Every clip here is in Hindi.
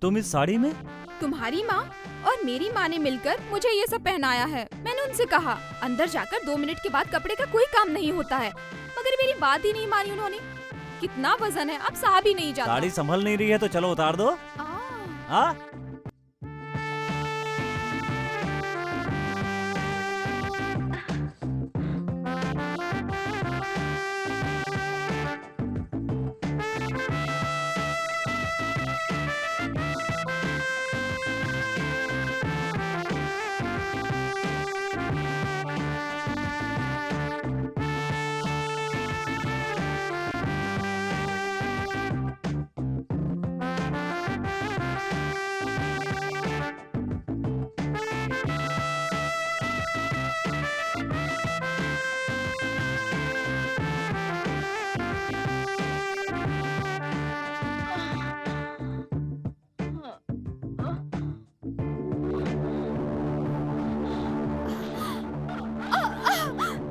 तुम इस साड़ी में? तुम्हारी माँ और मेरी माँ ने मिलकर मुझे ये सब पहनाया है। मैंने उनसे कहा अंदर जाकर 2 मिनट के बाद कपड़े का कोई काम नहीं होता है, मगर मेरी बात ही नहीं मानी उन्होंने। कितना वजन है, अब सहा भी नहीं जाता। साड़ी संभल नहीं रही है तो चलो उतार दो। हाँ?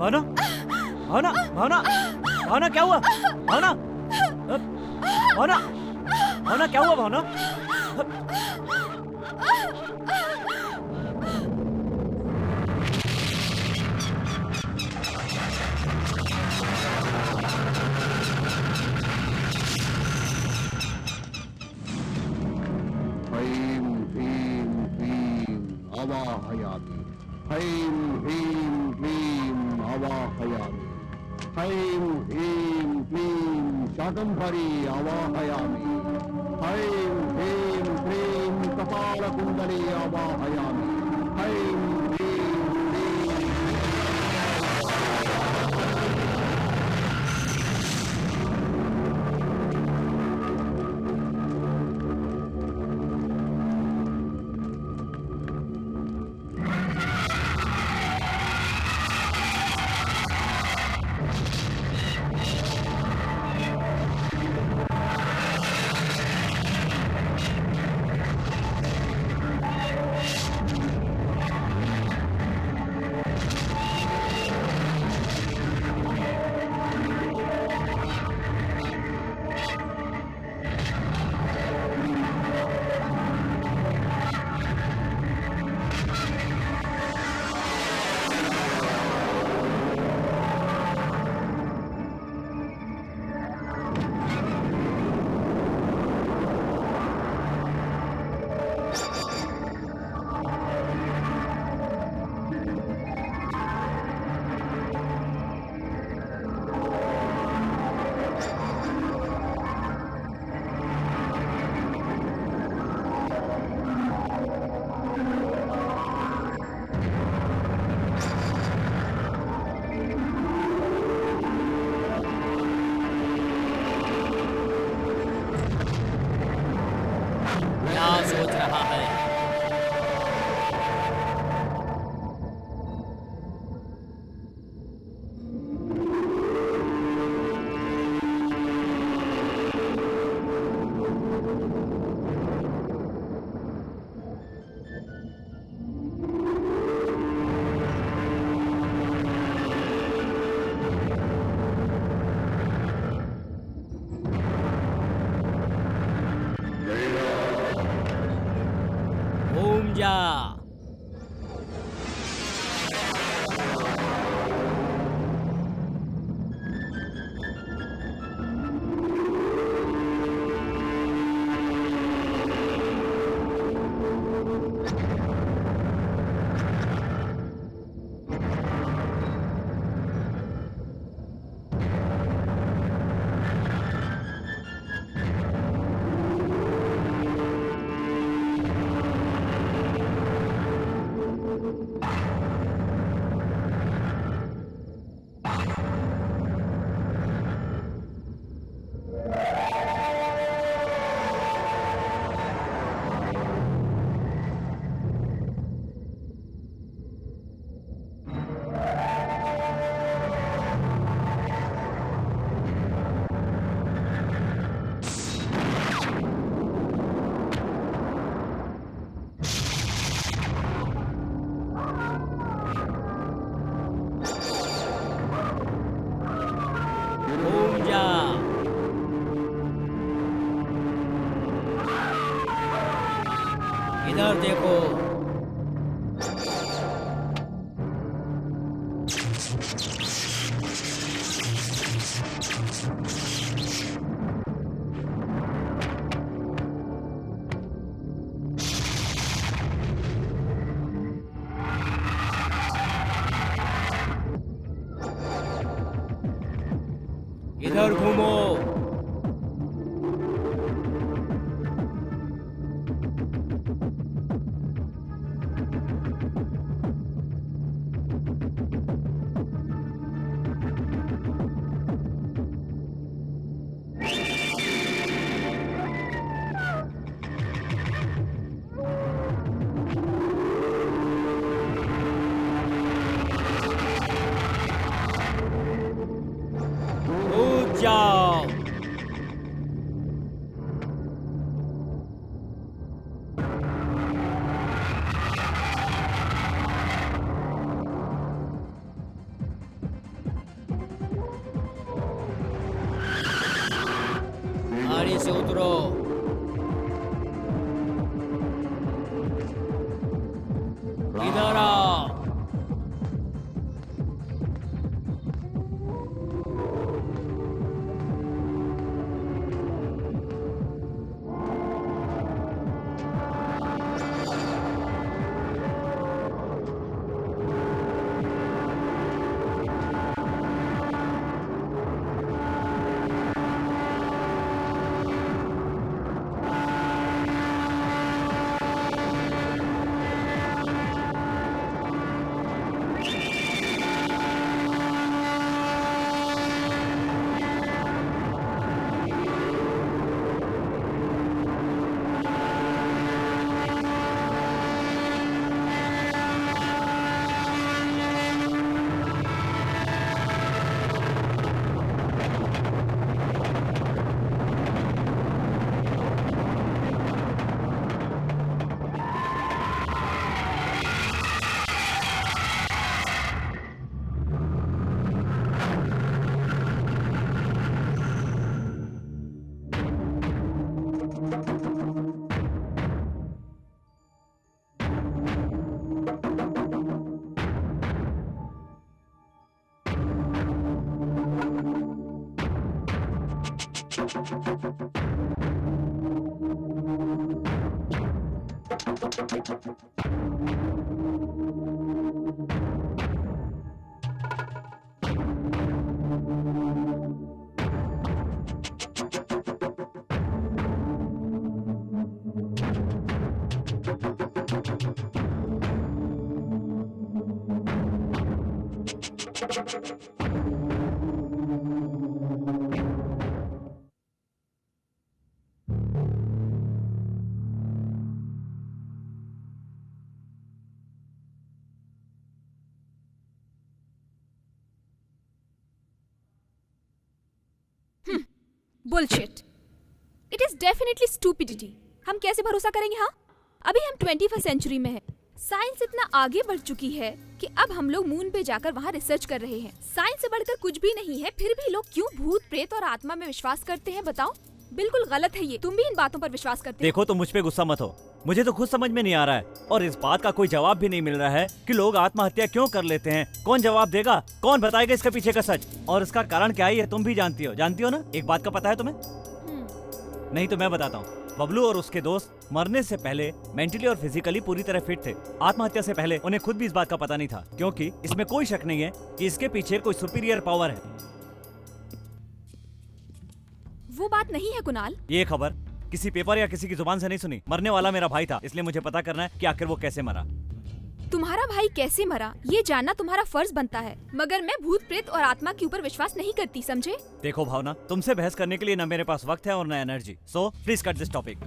भावना, भावना, भावना, भावना क्या हुआ? भावना, भावना, भावना क्या हुआ? भावना, ऐं ह्रीं क्लीं आवाहयामि। ऐं ह्रीं क्लीं आवाहयामि। ऐं ह्रीं क्लीं शाकम्भरी आवाहयामि। ऐं ह्रीं क्लीं कपालकुण्डली आवाहयामि। ऐं ह्रीं क्लीं क्या सोच रहा है? इधर देखो। इधर घूमो। कूद जाओ। गाड़ी से उतरो। इधर आओ। Bullshit. It is definitely stupidity. हम कैसे भरोसा करेंगे? हाँ, अभी हम 21वीं सेंचुरी में है। साइंस इतना आगे बढ़ चुकी है कि अब हम लोग मून पे जाकर वहाँ रिसर्च कर रहे हैं। साइंस से बढ़कर कुछ भी नहीं है, फिर भी लोग क्यों भूत प्रेत और आत्मा में विश्वास करते हैं बताओ? बिल्कुल गलत है ये। तुम भी इन बातों पर विश्वास करते हो? देखो, तुम मुझ पे गुस्सा मत हो, मुझे तो खुद समझ में नहीं आ रहा है और इस बात का कोई जवाब भी नहीं मिल रहा है कि लोग आत्महत्या क्यों कर लेते हैं। कौन जवाब देगा? कौन बताएगा इसके पीछे का सच? और इसका कारण क्या है ये तुम भी जानती हो ना? एक बात का पता है तुम्हें? नहीं तो मैं बताता हूँ। बबलू और उसके दोस्त मरने से पहले मेंटली और फिजिकली पूरी तरह फिट थे। आत्महत्या से पहले उन्हें खुद भी इस बात का पता नहीं था, क्योंकि इसमें कोई शक नहीं है कि इसके पीछे कोई सुपीरियर पावर है। वो बात नहीं है कुणाल। ये खबर किसी पेपर या किसी की जुबान से नहीं सुनी। मरने वाला मेरा भाई था, इसलिए मुझे पता करना है कि आखिर वो कैसे मरा। तुम्हारा भाई कैसे मरा ये जानना तुम्हारा फर्ज बनता है, मगर मैं भूत प्रेत और आत्मा के ऊपर विश्वास नहीं करती, समझे? देखो भावना, तुमसे बहस करने के लिए न मेरे पास वक्त है और न energy, so please cut this topic.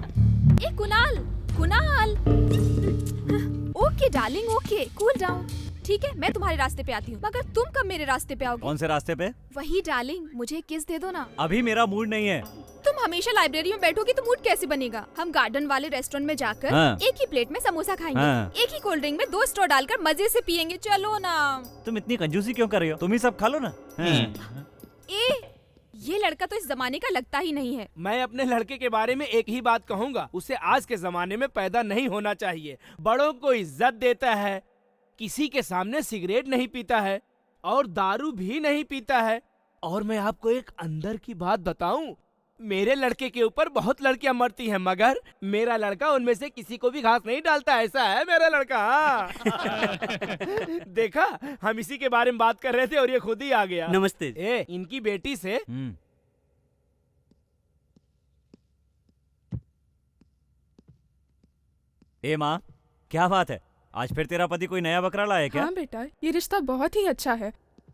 A Kunal, Kunal. Okay darling, okay, cool down. ठीक है, मैं तुम्हारे रास्ते पे आती हूँ, मगर तुम कब मेरे रास्ते पे आओगे? कौन से रास्ते पे? वही डार्लिंग, मुझे किस दे दो ना। अभी मेरा मूड नहीं है। तुम हमेशा लाइब्रेरी में बैठोगी तो मूड कैसे बनेगा? हम गार्डन वाले रेस्टोरेंट में जाकर हाँ। एक ही प्लेट में समोसा खाएंगे, हाँ। एक ही कोल्ड ड्रिंक में 2 स्ट्रॉ डालकर मजे से पियेंगे। चलो ना। तुम इतनी कंजूसी क्यों कर रही हो? तुम ही सब खा लो ना। हाँ। ए, ये लड़का तो इस जमाने का लगता ही नहीं है। मैं अपने लड़के के बारे में एक ही बात कहूँगा, उसे आज के जमाने में पैदा नहीं होना चाहिए। बड़ों को इज्जत देता है, किसी के सामने सिगरेट नहीं पीता है और दारू भी नहीं पीता है। और मैं आपको एक अंदर की बात बताऊं, मेरे लड़के के ऊपर बहुत लड़कियां मरती हैं, मगर मेरा लड़का उनमें से किसी को भी घास नहीं डालता। ऐसा है मेरा लड़का। देखा, हम इसी के बारे में बात कर रहे थे और ये खुद ही आ गया। नमस्ते। इनकी बेटी से ए माँ, क्या बात है? आज फिर तेरा पति कोई नया बकरा लाया क्या? हाँ बेटा, ये रिश्ता बहुत ही अच्छा है।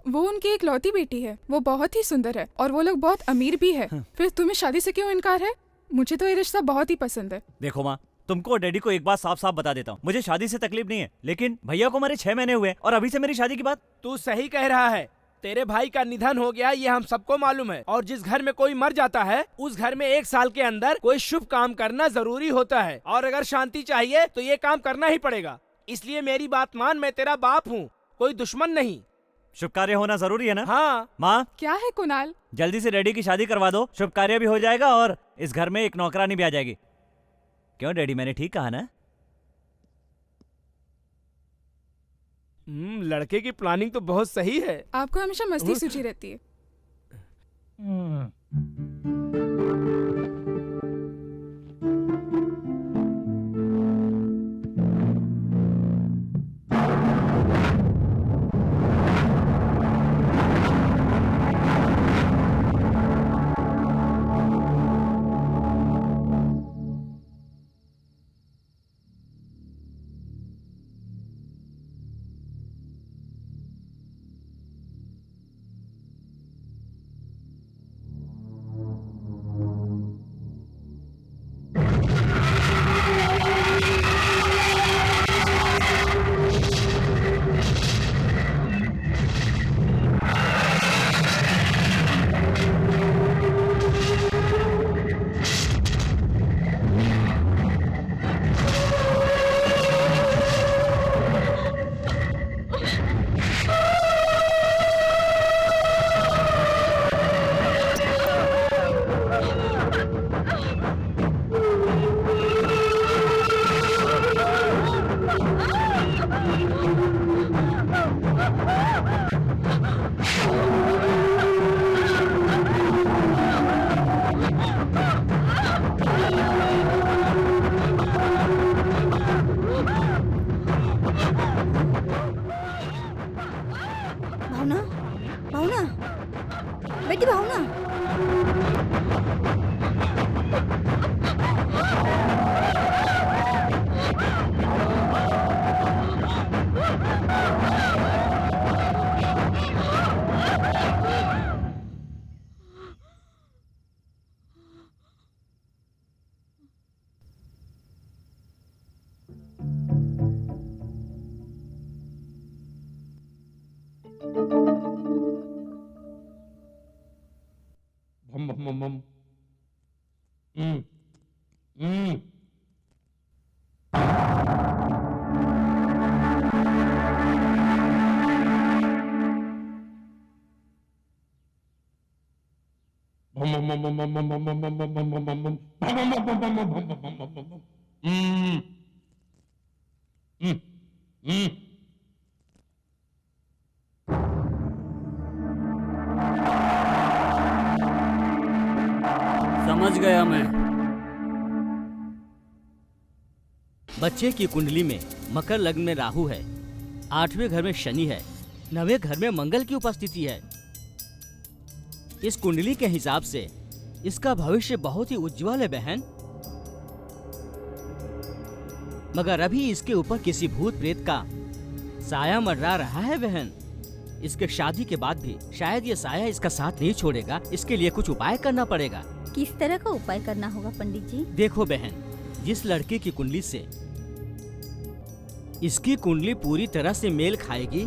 वो उनकी इकलौती बेटी है, वो बहुत ही सुंदर है और वो लोग बहुत अमीर भी है। फिर तुम्हें शादी से क्यों इनकार है? मुझे तो ये रिश्ता बहुत ही पसंद है। देखो माँ, तुमको और डैडी को एक बात साफ साफ बता देता हूँ, मुझे शादी से तकलीफ नहीं है, लेकिन भैया को मेरे 6 महीने हुए और अभी से मेरी शादी की बात। तू सही कह रहा है। तेरे भाई का निधन हो गया, ये हम सबको मालूम है। और जिस घर में कोई मर जाता है, उस घर में 1 साल के अंदर कोई शुभ काम करना जरूरी होता है। और अगर शांति चाहिए तो ये काम करना ही पड़ेगा। इसलिए मेरी बात मान, मैं तेरा बाप हूँ, कोई दुश्मन नहीं। शुभ कार्य होना जरूरी है ना? हाँ। माँ, क्या है कुणाल? जल्दी से डैडी की शादी करवा दो, शुभ कार्य भी हो जाएगा और इस घर में एक नौकरानी भी आ जाएगी। क्यों डैडी, मैंने ठीक कहा ना? लड़के की प्लानिंग तो बहुत सही है। आपको हमेशा मस्ती सूझी रहती है। भावना, भावना, बेटी भावना। समझ गया मैं। बच्चे की कुंडली में मकर लग्न में राहु है, 8वें घर में शनि है, 9वें घर में मंगल की उपस्थिति है। इस कुंडली के हिसाब से इसका भविष्य बहुत ही उज्जवल है बहन। मगर अभी इसके ऊपर किसी भूत प्रेत का साया मंडरा रहा है बहन। इसके शादी के बाद भी शायद ये साया इसका साथ नहीं छोड़ेगा। इसके लिए कुछ उपाय करना पड़ेगा। किस तरह का उपाय करना होगा पंडित जी? देखो बहन, जिस लड़के की कुंडली से इसकी कुंडली पूरी तरह से मेल खाएगी,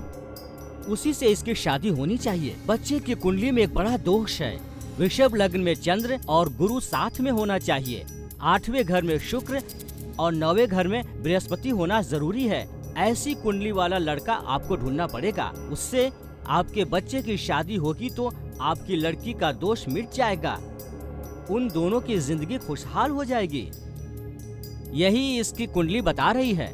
उसी से इसकी शादी होनी चाहिए। बच्चे की कुंडली में एक बड़ा दोष है। वृषभ लग्न में चंद्र और गुरु साथ में होना चाहिए। 8वें घर में शुक्र और 9वें घर में बृहस्पति होना जरूरी है। ऐसी कुंडली वाला लड़का आपको ढूंढना पड़ेगा। उससे आपके बच्चे की शादी होगी तो आपकी लड़की का दोष मिट जाएगा, उन दोनों की जिंदगी खुशहाल हो जाएगी। यही इसकी कुंडली बता रही है।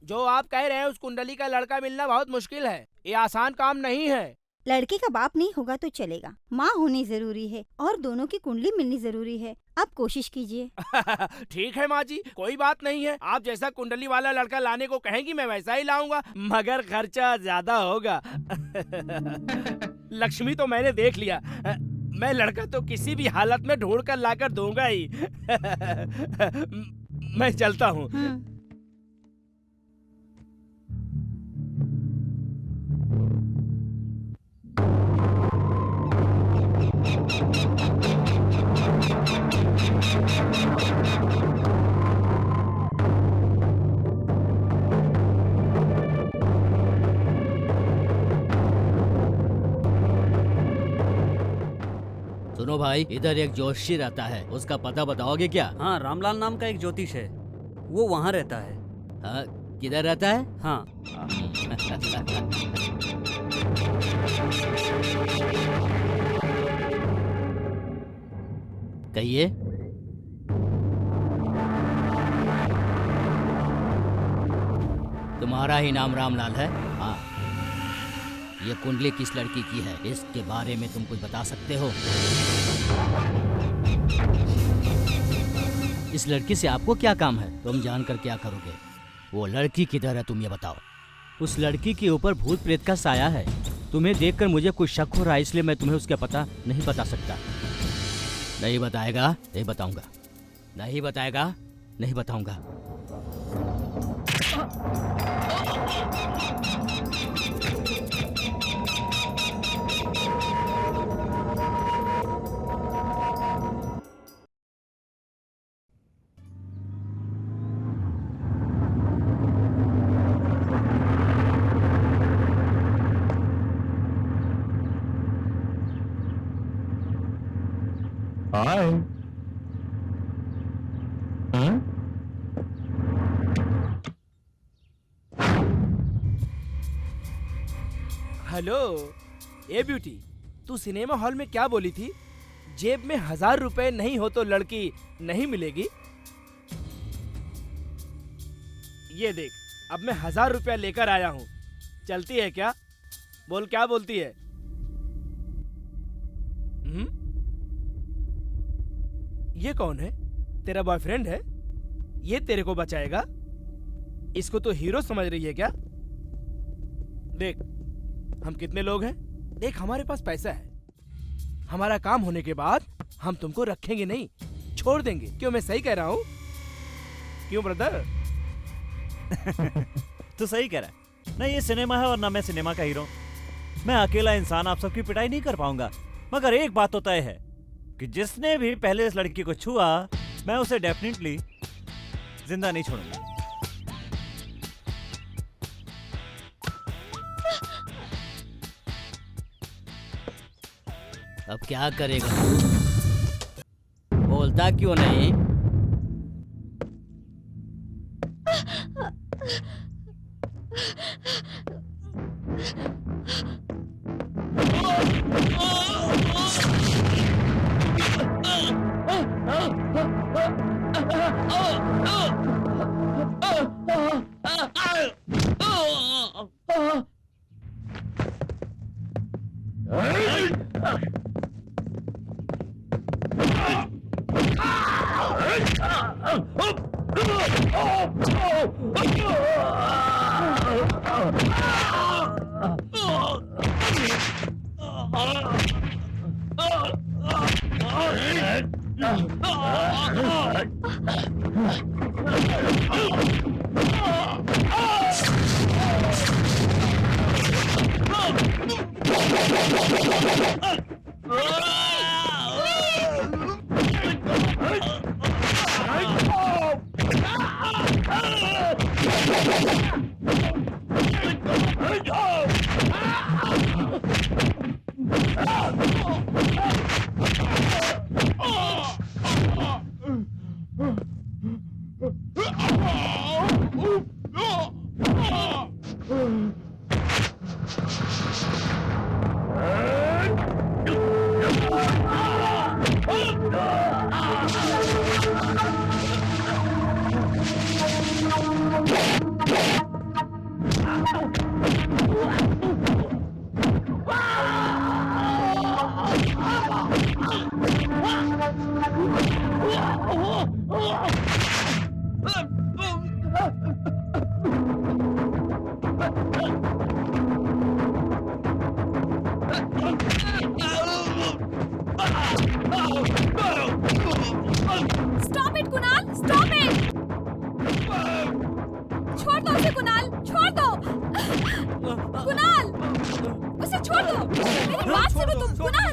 जो आप कह रहे हैं उस कुंडली का लड़का मिलना बहुत मुश्किल है। ये आसान काम नहीं है। लड़के का बाप नहीं होगा तो चलेगा, माँ होनी जरूरी है और दोनों की कुंडली मिलनी जरूरी है। आप कोशिश कीजिए। ठीक है माँ जी, कोई बात नहीं है। आप जैसा कुंडली वाला लड़का लाने को कहेंगी मैं वैसा ही लाऊंगा, मगर खर्चा ज्यादा होगा। लक्ष्मी तो मैंने देख लिया, मैं लड़का तो किसी भी हालत में ढूंढ कर लाकर दूंगा ही। मैं चलता हूँ। सुनो भाई, इधर एक जोशी रहता है, उसका पता बताओगे क्या? हाँ, रामलाल नाम का एक ज्योतिष है, वो वहाँ रहता है। हाँ, किधर रहता है? हाँ। कहिए। तुम्हारा ही नाम रामलाल है? हाँ। ये कुंडली किस लड़की की है, इसके बारे में तुम कुछ बता सकते हो? इस लड़की से आपको क्या काम है? तुम जानकर क्या करोगे? वो लड़की किधर है, तुम ये बताओ। उस लड़की के ऊपर भूत प्रेत का साया है। तुम्हें देखकर मुझे कुछ शक हो रहा है, इसलिए मैं तुम्हें उसका पता नहीं बता सकता। नहीं बताएगा? नहीं बताऊंगा। नहीं बताएगा? नहीं बताऊंगा। हाय। हाँ? हेलो, ए ब्यूटी, तू सिनेमा हॉल में क्या बोली थी? जेब में 1000 रुपए नहीं हो तो लड़की नहीं मिलेगी। ये देख, अब मैं 1000 रुपया लेकर आया हूँ, चलती है क्या? बोल, क्या बोलती है? ये कौन है? तेरा बॉयफ्रेंड है? ये तेरे को बचाएगा? इसको तो हीरो समझ रही है क्या? देख, हम कितने लोग हैं? देख, हमारे पास पैसा है। हमारा काम होने के बाद हम तुमको रखेंगे नहीं, छोड़ देंगे। क्यों, मैं सही कह रहा हूँ? क्यों ब्रदर? तू सही कह रहा है। ना ये सिनेमा है और ना मैं सिनेमा का हीरो। मैं अकेला इंसान आप सबकी पिटाई नहीं कर पाऊंगा, मगर एक बात तो तय है कि जिसने भी पहले इस लड़की को छुआ, मैं उसे डेफिनेटली जिंदा नहीं छोड़ूंगा। अब क्या करेगा? बोलता क्यों नहीं?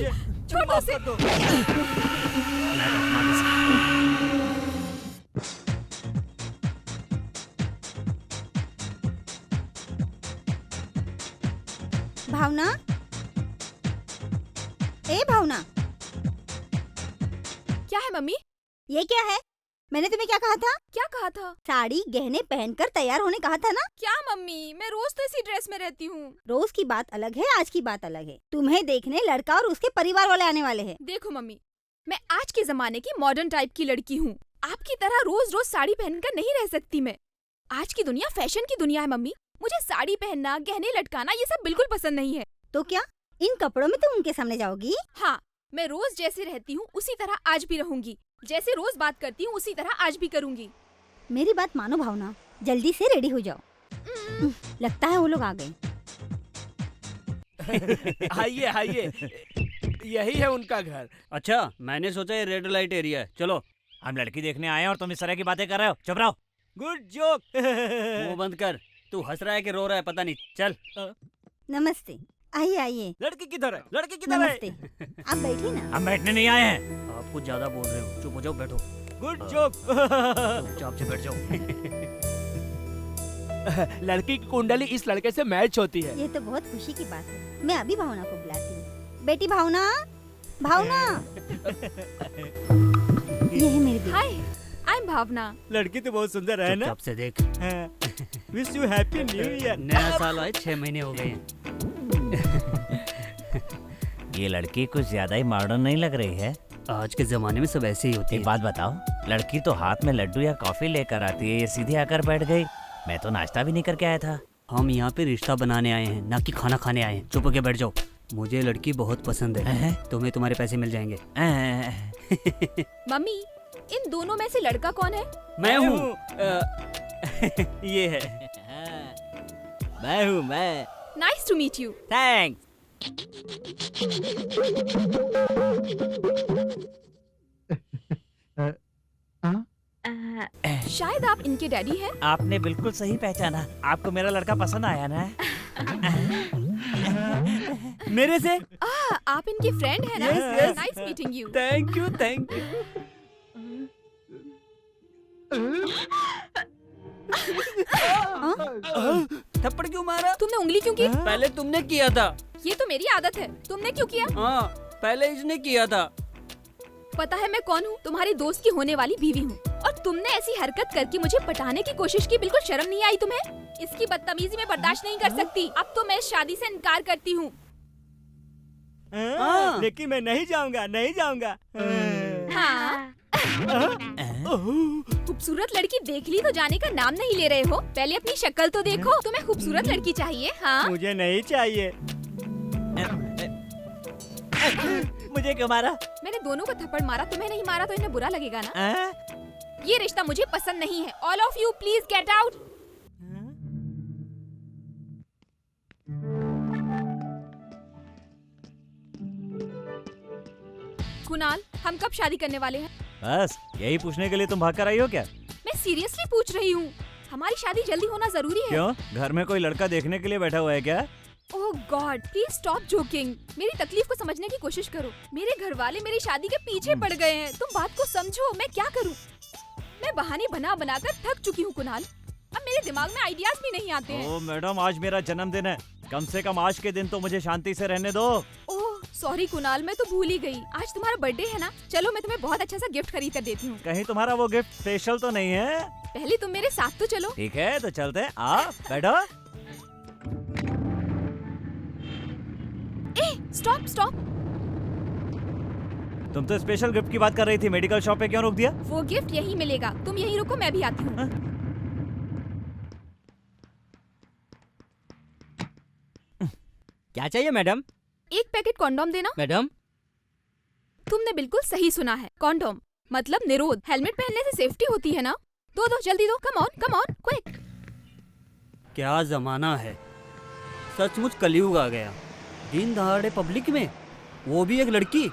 मुझे छोड़ दो उसे। भावना, ए भावना, क्या है मम्मी? ये क्या है? मैंने तुम्हें क्या कहा था? क्या कहा था? साड़ी गहने पहनकर तैयार होने कहा था ना? क्या मम्मी, मैं रोज तो इसी ड्रेस में रहती हूँ। रोज की बात अलग है, आज की बात अलग है। तुम्हें देखने लड़का और उसके परिवार वाले आने वाले हैं। देखो मम्मी, मैं आज के जमाने की मॉडर्न टाइप की लड़की हूँ। आपकी तरह रोज रोज साड़ी पहनकर नहीं रह सकती मैं। आज की दुनिया फैशन की दुनिया है मम्मी। मुझे साड़ी पहनना, गहने लटकाना ये सब बिल्कुल पसंद नहीं है। तो क्या इन कपड़ों में तुम उनके सामने जाओगी? हाँ, मैं रोज जैसे रहती हूँ उसी तरह आज भी रहूंगी। जैसे रोज बात करती हूँ उसी तरह आज भी करूंगी। मेरी बात मानो भावना, जल्दी से रेडी हो जाओ। लगता है वो लोग आ गए। आइए आइए, यही है उनका घर। अच्छा, मैंने सोचा ये रेड लाइट एरिया है। चलो। हम लड़की देखने आए हैं और तुम इस तरह की बातें कर रहे हो। चुप रहो। Good joke. वो बंद कर। तू हंस रहा है कि रो रहा है पता नहीं। चल। नमस्ते, आइए आइए। लड़की किधर है? लड़की किधर है? नमस्ते, आप बैठिए ना। हम बैठने नहीं आए हैं। आप कुछ ज्यादा बोल रहे हो। चुप हो जाओ, बैठो। Good joke. चुपचाप से बैठ जाओ। लड़की की कुंडली इस लड़के से मैच होती है। ये तो बहुत खुशी की बात है। मैं अभी भावना को बुलाती हूँ। बेटी भावना, भावना। ये है मेरी बेटी। हाय, आई एम भावना। लड़की तो बहुत सुंदर है ना। चुपचाप से देख। Wish you happy new year. नया साल आए 6 महीने हो गए हैं। ये लड़की कुछ ज्यादा ही मॉडर्न नहीं लग रही है। आज के जमाने में सब ऐसे ही होते एक हैं। बात बताओ, लड़की तो हाथ में लड्डू या कॉफी लेकर आती है, ये सीधे आकर बैठ गई। मैं तो नाश्ता भी नहीं करके आया था। हम यहाँ पे रिश्ता बनाने आए हैं, ना कि खाना खाने आए हैं। चुप होके बैठ जाओ। मुझे लड़की बहुत पसंद है। तुम्हें तुम्हारे पैसे मिल जाएंगे। मम्मी, इन दोनों में से लड़का कौन है? मैं हूँ। ये है। मैं हूँ मैं। Nice to meet you. Thanks. शायद आप इनके डैडी हैं। आपने बिल्कुल सही पहचाना। आपको मेरा लड़का पसंद आया ना? मेरे से? आप इनके फ्रेंड हैं ना? Yes, yes. Nice meeting you. Thank you, thank you. थप्पड़ क्यों मारा? तुमने उंगली क्यों की? पहले तुमने किया था। ये तो मेरी आदत है। तुमने क्यों किया? हाँ, पहले इसने किया था। पता है मैं कौन हूँ? तुम्हारी दोस्त की होने वाली बीवी हूँ। और तुमने ऐसी हरकत करके मुझे पटाने की कोशिश की। बिल्कुल शर्म नहीं आई तुम्हें? इसकी बदतमीजी मैं बर्दाश्त नहीं कर सकती। अब तो मैं इस शादी से इनकार करती हूँ। लेकिन मैं नहीं जाऊंगा, नहीं जाऊंगा। हाँ। खूबसूरत लड़की देख ली तो जाने का नाम नहीं ले रहे हो? पहले अपनी शक्ल तो देखो। तुम्हें खूबसूरत लड़की चाहिए? हाँ। मुझे नहीं चाहिए। मुझे क्यों मारा? मैंने दोनों को थप्पड़ मारा, तुम्हें नहीं मारा तो इन्हें बुरा लगेगा ना? ये रिश्ता मुझे पसंद नहीं है। All of you please get out. Kunal, हम कब शादी करने वाले हैं? बस यही पूछने के लिए तुम भाग कर आई हो क्या? मैं सीरियसली पूछ रही हूँ। हमारी शादी जल्दी होना जरूरी है। क्यों? घर में कोई लड़का देखने के लिए बैठा हुआ है क्या? ओह गॉड, प्लीज स्टॉप जोकिंग। मेरी तकलीफ को समझने की कोशिश करो। मेरे घर वाले मेरी शादी के पीछे पड़ गए हैं। तुम बात को समझो। मैं क्या करूँ? मैं बहाने बना बनाकर थक चुकी हूँ कुणाल। अब मेरे दिमाग में आइडियाज भी नहीं आते हैं। ओह मैडम, आज मेरा जन्मदिन है। कम से कम आज के दिन तो मुझे शांति से रहने दो। ओह सॉरी कुणाल, मैं तो भूल ही गई। आज तुम्हारा बर्थडे है ना? चलो मैं तुम्हें बहुत अच्छा सा गिफ्ट खरीद कर देती हूँ। कहीं तुम्हारा वो गिफ्ट स्पेशल तो नहीं है? पहले तुम मेरे साथ तो चलो। ठीक है, तो चलते हैं। आ बैठो। Stop stop. तुम तो स्पेशल गिफ्ट की बात कर रही थी, मेडिकल शॉप पे क्यों रोक दिया? वो गिफ्ट यहीं मिलेगा। तुम यहीं रुको, मैं भी आती हूँ। क्या चाहिए मैडम? एक पैकेट कॉन्डोम देना। मैडम, तुमने बिल्कुल सही सुना है। कॉन्डोम मतलब निरोध। हेलमेट पहनने से सेफ्टी होती है ना? दो दो, जल्दी दो। Come on quick. क्या जमाना है। सचमुच कलयुग आ गया। दिन दहाड़े पब्लिक में, वो भी एक लड़की,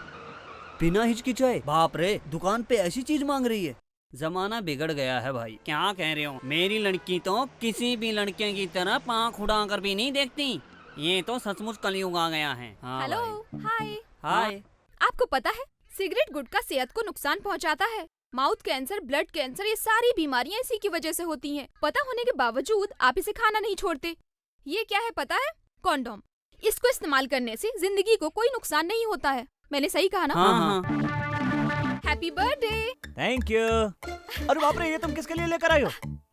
बिना हिचकिचाए। बाप रे, दुकान पे ऐसी चीज मांग रही है। जमाना बिगड़ गया है भाई। क्या कह रहे हो? मेरी लड़की तो किसी भी लड़के की तरह पाँख उड़ा कर भी नहीं देखती। ये तो सचमुच कलयुग आ गया है। हाँ हेलो, भाई। हाय। हाय। आपको पता है सिगरेट गुटखा सेहत को नुकसान पहुंचाता है। माउथ कैंसर, ब्लड कैंसर, ये सारी बीमारियां इसी की वजह से होती हैं। पता होने के बावजूद आप इसे खाना नहीं छोड़ते। ये क्या है पता है? कॉन्डोम। इसको इस्तेमाल करने से जिंदगी को कोई नुकसान नहीं होता है। मैंने सही कहा ना? हाँ। Happy birthday. Thank you. अरे बाप रे, ये तुम किसके लिए लेकर आई हो?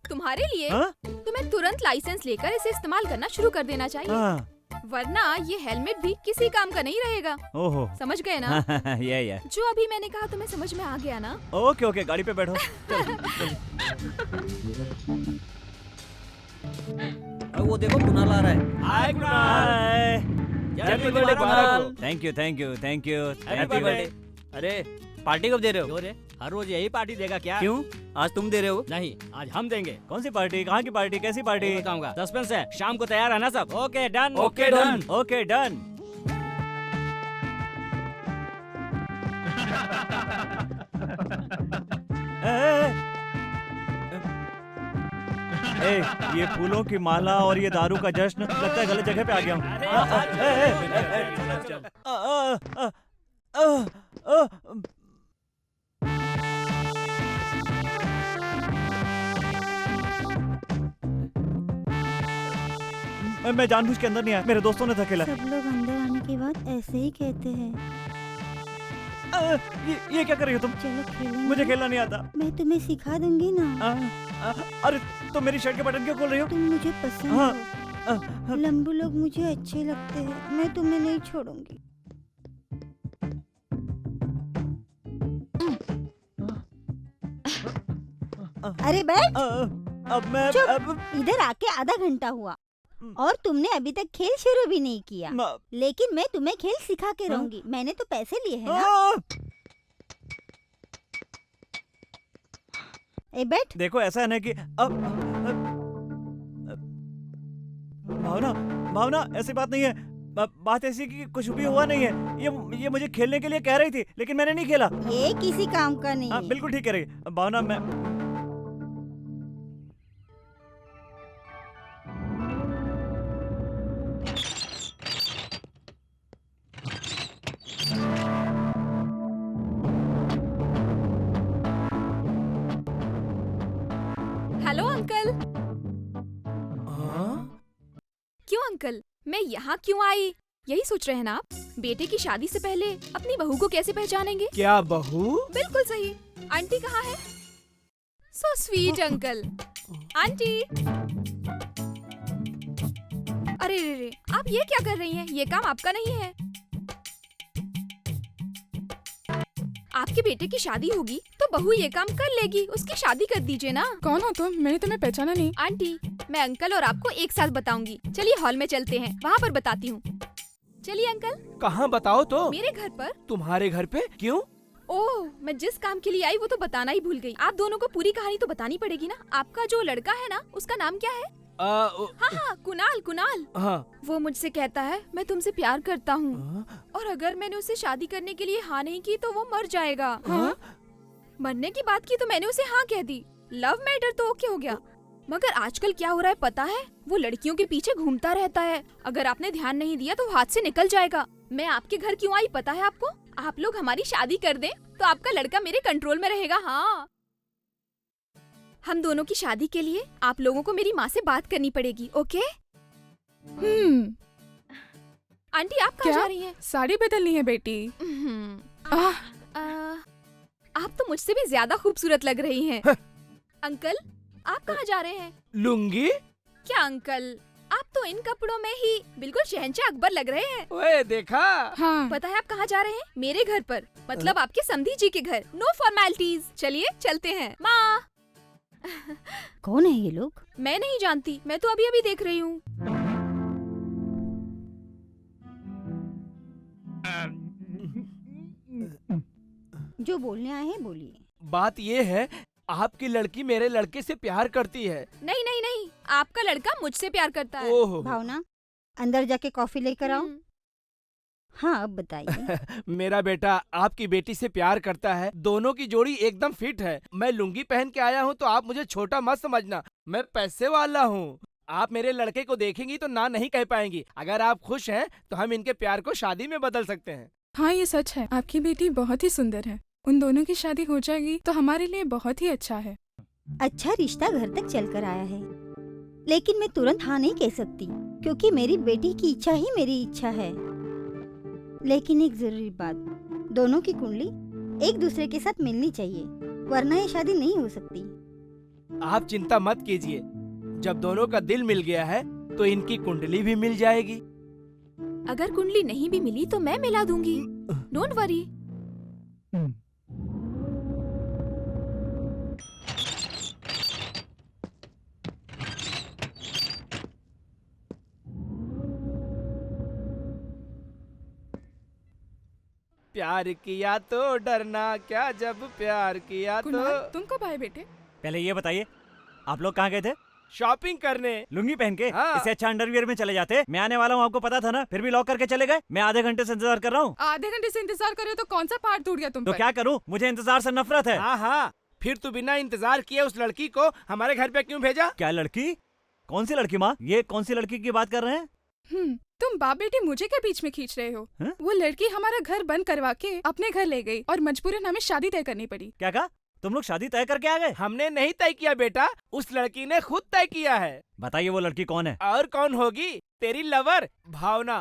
तुम्हारे लिए। हाँ? तुम्हें तुरंत लाइसेंस लेकर इसे इस्तेमाल करना शुरू कर देना चाहिए, हाँ। वरना ये हेलमेट भी किसी काम का नहीं रहेगा। ओहो। समझ गए ना? ये जो अभी मैंने कहा तुम्हें समझ में आ गया ना? ओके ओके, गाड़ी पे बैठो। वो देखो कुणाल आ रहा है। Hi hi. Happy birthday Kunal. Thank you thank you thank you happy birthday. अरे पार्टी कब दे रहे हो? क्यों रे, हर रोज यही पार्टी देगा क्या? क्यों, आज तुम दे रहे हो? नहीं, आज हम देंगे। कौन सी पार्टी? कहाँ की पार्टी? कैसी पार्टी? बताऊंगा। सस्पेंस है, शाम को तैयार है ना सब? Okay done. Okay done. Okay done. ए, ये फूलों की माला और ये दारू का जश्न, लगता है गलत जगह पे आ गया हूँ। मैं जानबूझ के अंदर नहीं आया, मेरे दोस्तों ने धकेला। सब लोग अंदर आने के बाद ऐसे ही कहते हैं। ये क्या कर रही हो तुम? चलो खेलेंगे। मुझे खेलना नहीं आता। मैं तुम्हें सिखा दूंगी ना। अरे तुम मेरी शर्ट के बटन क्यों खोल रही हो? तुम मुझे पसंद हाँ। हो। लंबू लोग मुझे अच्छे लगते हैं। मैं तुम्हें नहीं छोड़ूंगी। अरे बैठ। अब मैं चुप। इधर आके आधा घंटा हुआ और तुमने अभी तक खेल शुरू भी नहीं किया। लेकिन मैं तुम्हें खेल सिखा के रहूंगी। मैंने तो पैसे लिए हैं ना। ए बैठ। देखो ऐसा है ना कि अब भावना भावना ऐसी बात नहीं है। बात ऐसी कि कुछ भी हुआ नहीं है। ये मुझे खेलने के लिए कह रही थी, लेकिन मैंने नहीं खेला। ये किसी काम का नहीं है। बिल्कुल ठीक कह रही भावना। मैं हेलो अंकल। क्यों अंकल, मैं यहाँ क्यों आई? यही सोच रहे हैं ना आप? बेटे की शादी से पहले अपनी बहू को कैसे पहचानेंगे? क्या बहू? बिल्कुल सही। आंटी कहाँ है? So sweet uncle. आंटी। अरे रे रे, आप ये क्या कर रही हैं? ये काम आपका नहीं है। आपके बेटे की शादी होगी तो बहू ये काम कर लेगी। उसकी शादी कर दीजिए ना। कौन हो तुम? मैंने तुम्हें पहचाना नहीं। आंटी, मैं अंकल और आपको एक साथ बताऊंगी। चलिए हॉल में चलते हैं, वहाँ पर बताती हूँ। चलिए अंकल। कहाँ बताओ तो? मेरे घर पर। तुम्हारे घर पे? क्यों? ओह, मैं जिस काम के लिए आई वो तो बताना ही भूल गई। आप दोनों को पूरी कहानी तो बतानी पड़ेगी ना। आपका जो लड़का है ना, उसका नाम क्या है? हाँ, कुणाल। कुणाल। हाँ। वो मुझसे कहता है मैं तुमसे प्यार करता हूँ, और अगर मैंने उसे शादी करने के लिए हाँ नहीं की तो वो मर जाएगा। हाँ? मरने की बात की तो मैंने उसे हाँ कह दी। लव मैटर तो ओके हो गया, मगर आजकल क्या हो रहा है पता है? वो लड़कियों के पीछे घूमता रहता है। अगर आपने ध्यान नहीं दिया तो हाथ से निकल जाएगा। मैं आपके घर क्यों आई पता है आपको? आप लोग हमारी शादी कर दें तो आपका लड़का मेरे कंट्रोल में रहेगा। हाँ, हम दोनों की शादी के लिए आप लोगों को मेरी माँ से बात करनी पड़ेगी। ओके? आंटी, आप कहाँ जा रही हैं? साड़ी बदलनी है बेटी। आप तो मुझसे भी ज्यादा खूबसूरत लग रही हैं। अंकल, आप कहाँ जा रहे हैं? लुंगी? क्या अंकल, आप तो इन कपड़ों में ही बिल्कुल शहंशाह अकबर लग रहे हैं। ओए देखा? हाँ। पता है आप कहाँ जा रहे हैं? मेरे घर पर, मतलब आपके समधी जी के घर। No formalities. चलिए चलते हैं। माँ। कौन है ये लोग? मैं नहीं जानती, मैं तो अभी अभी देख रही हूँ। जो बोलने आए हैं बोलिए। बात ये है, आपकी लड़की मेरे लड़के से प्यार करती है। नहीं नहीं नहीं, आपका लड़का मुझसे प्यार करता है। ओहो। भावना, अंदर जाके कॉफी लेकर आओ। हम्म। हाँ, अब बताइए। मेरा बेटा आपकी बेटी से प्यार करता है। दोनों की जोड़ी एकदम फिट है। मैं लुंगी पहन के आया हूँ तो आप मुझे छोटा मत समझना। मैं पैसे वाला हूँ। आप मेरे लड़के को देखेंगी तो ना नहीं कह पाएंगी। अगर आप खुश हैं तो हम इनके प्यार को शादी में बदल सकते हैं। हाँ ये सच है, आपकी बेटी बहुत ही सुंदर है। उन दोनों की शादी हो जाएगी तो हमारे लिए बहुत ही अच्छा है। अच्छा रिश्ता घर तक चल कर आया है, लेकिन मैं तुरंत हाँ नहीं कह सकती क्योंकि मेरी बेटी की इच्छा ही मेरी इच्छा है। लेकिन एक जरूरी बात, दोनों की कुंडली एक दूसरे के साथ मिलनी चाहिए, वरना ये शादी नहीं हो सकती। आप चिंता मत कीजिए, जब दोनों का दिल मिल गया है तो इनकी कुंडली भी मिल जाएगी। अगर कुंडली नहीं भी मिली तो मैं मिला दूंगी, डोंट वरी। प्यार किया तो डरना क्या, जब प्यार किया तो। कुणाल, तुम कब आए बेटे? पहले ये बताइए, आप लोग कहाँ गए थे? शॉपिंग करने। लुंगी पहन के? हाँ। इससे अच्छा अंडरवियर में चले जाते। मैं आने वाला हूँ, आपको पता था ना, फिर भी लॉक करके चले गए। मैं आधे घंटे से इंतजार कर रहा हूँ। आधे घंटे से इंतजार कर रहे हो तो कौन सा पहाड़ टूट गया तुम तो पर? क्या करूँ, मुझे इंतजार से नफरत है। हाँ हाँ, फिर तू बिना इंतजार किए उस लड़की को हमारे घर पे क्यों भेजा? क्या लड़की? कौन सी लड़की माँ? ये कौन सी लड़की की बात कर रहे हैं? तुम बाप बेटी मुझे क्या बीच में खींच रहे हो? हाँ? वो लड़की हमारा घर बंद करवा के अपने घर ले गई और मजबूरन हमें शादी तय करनी पड़ी। क्या कहा? तुम लोग शादी तय करके आ गए? हमने नहीं तय किया बेटा, उस लड़की ने खुद तय किया है। बताइए वो लड़की कौन है? और कौन होगी? तेरी लवर भावना।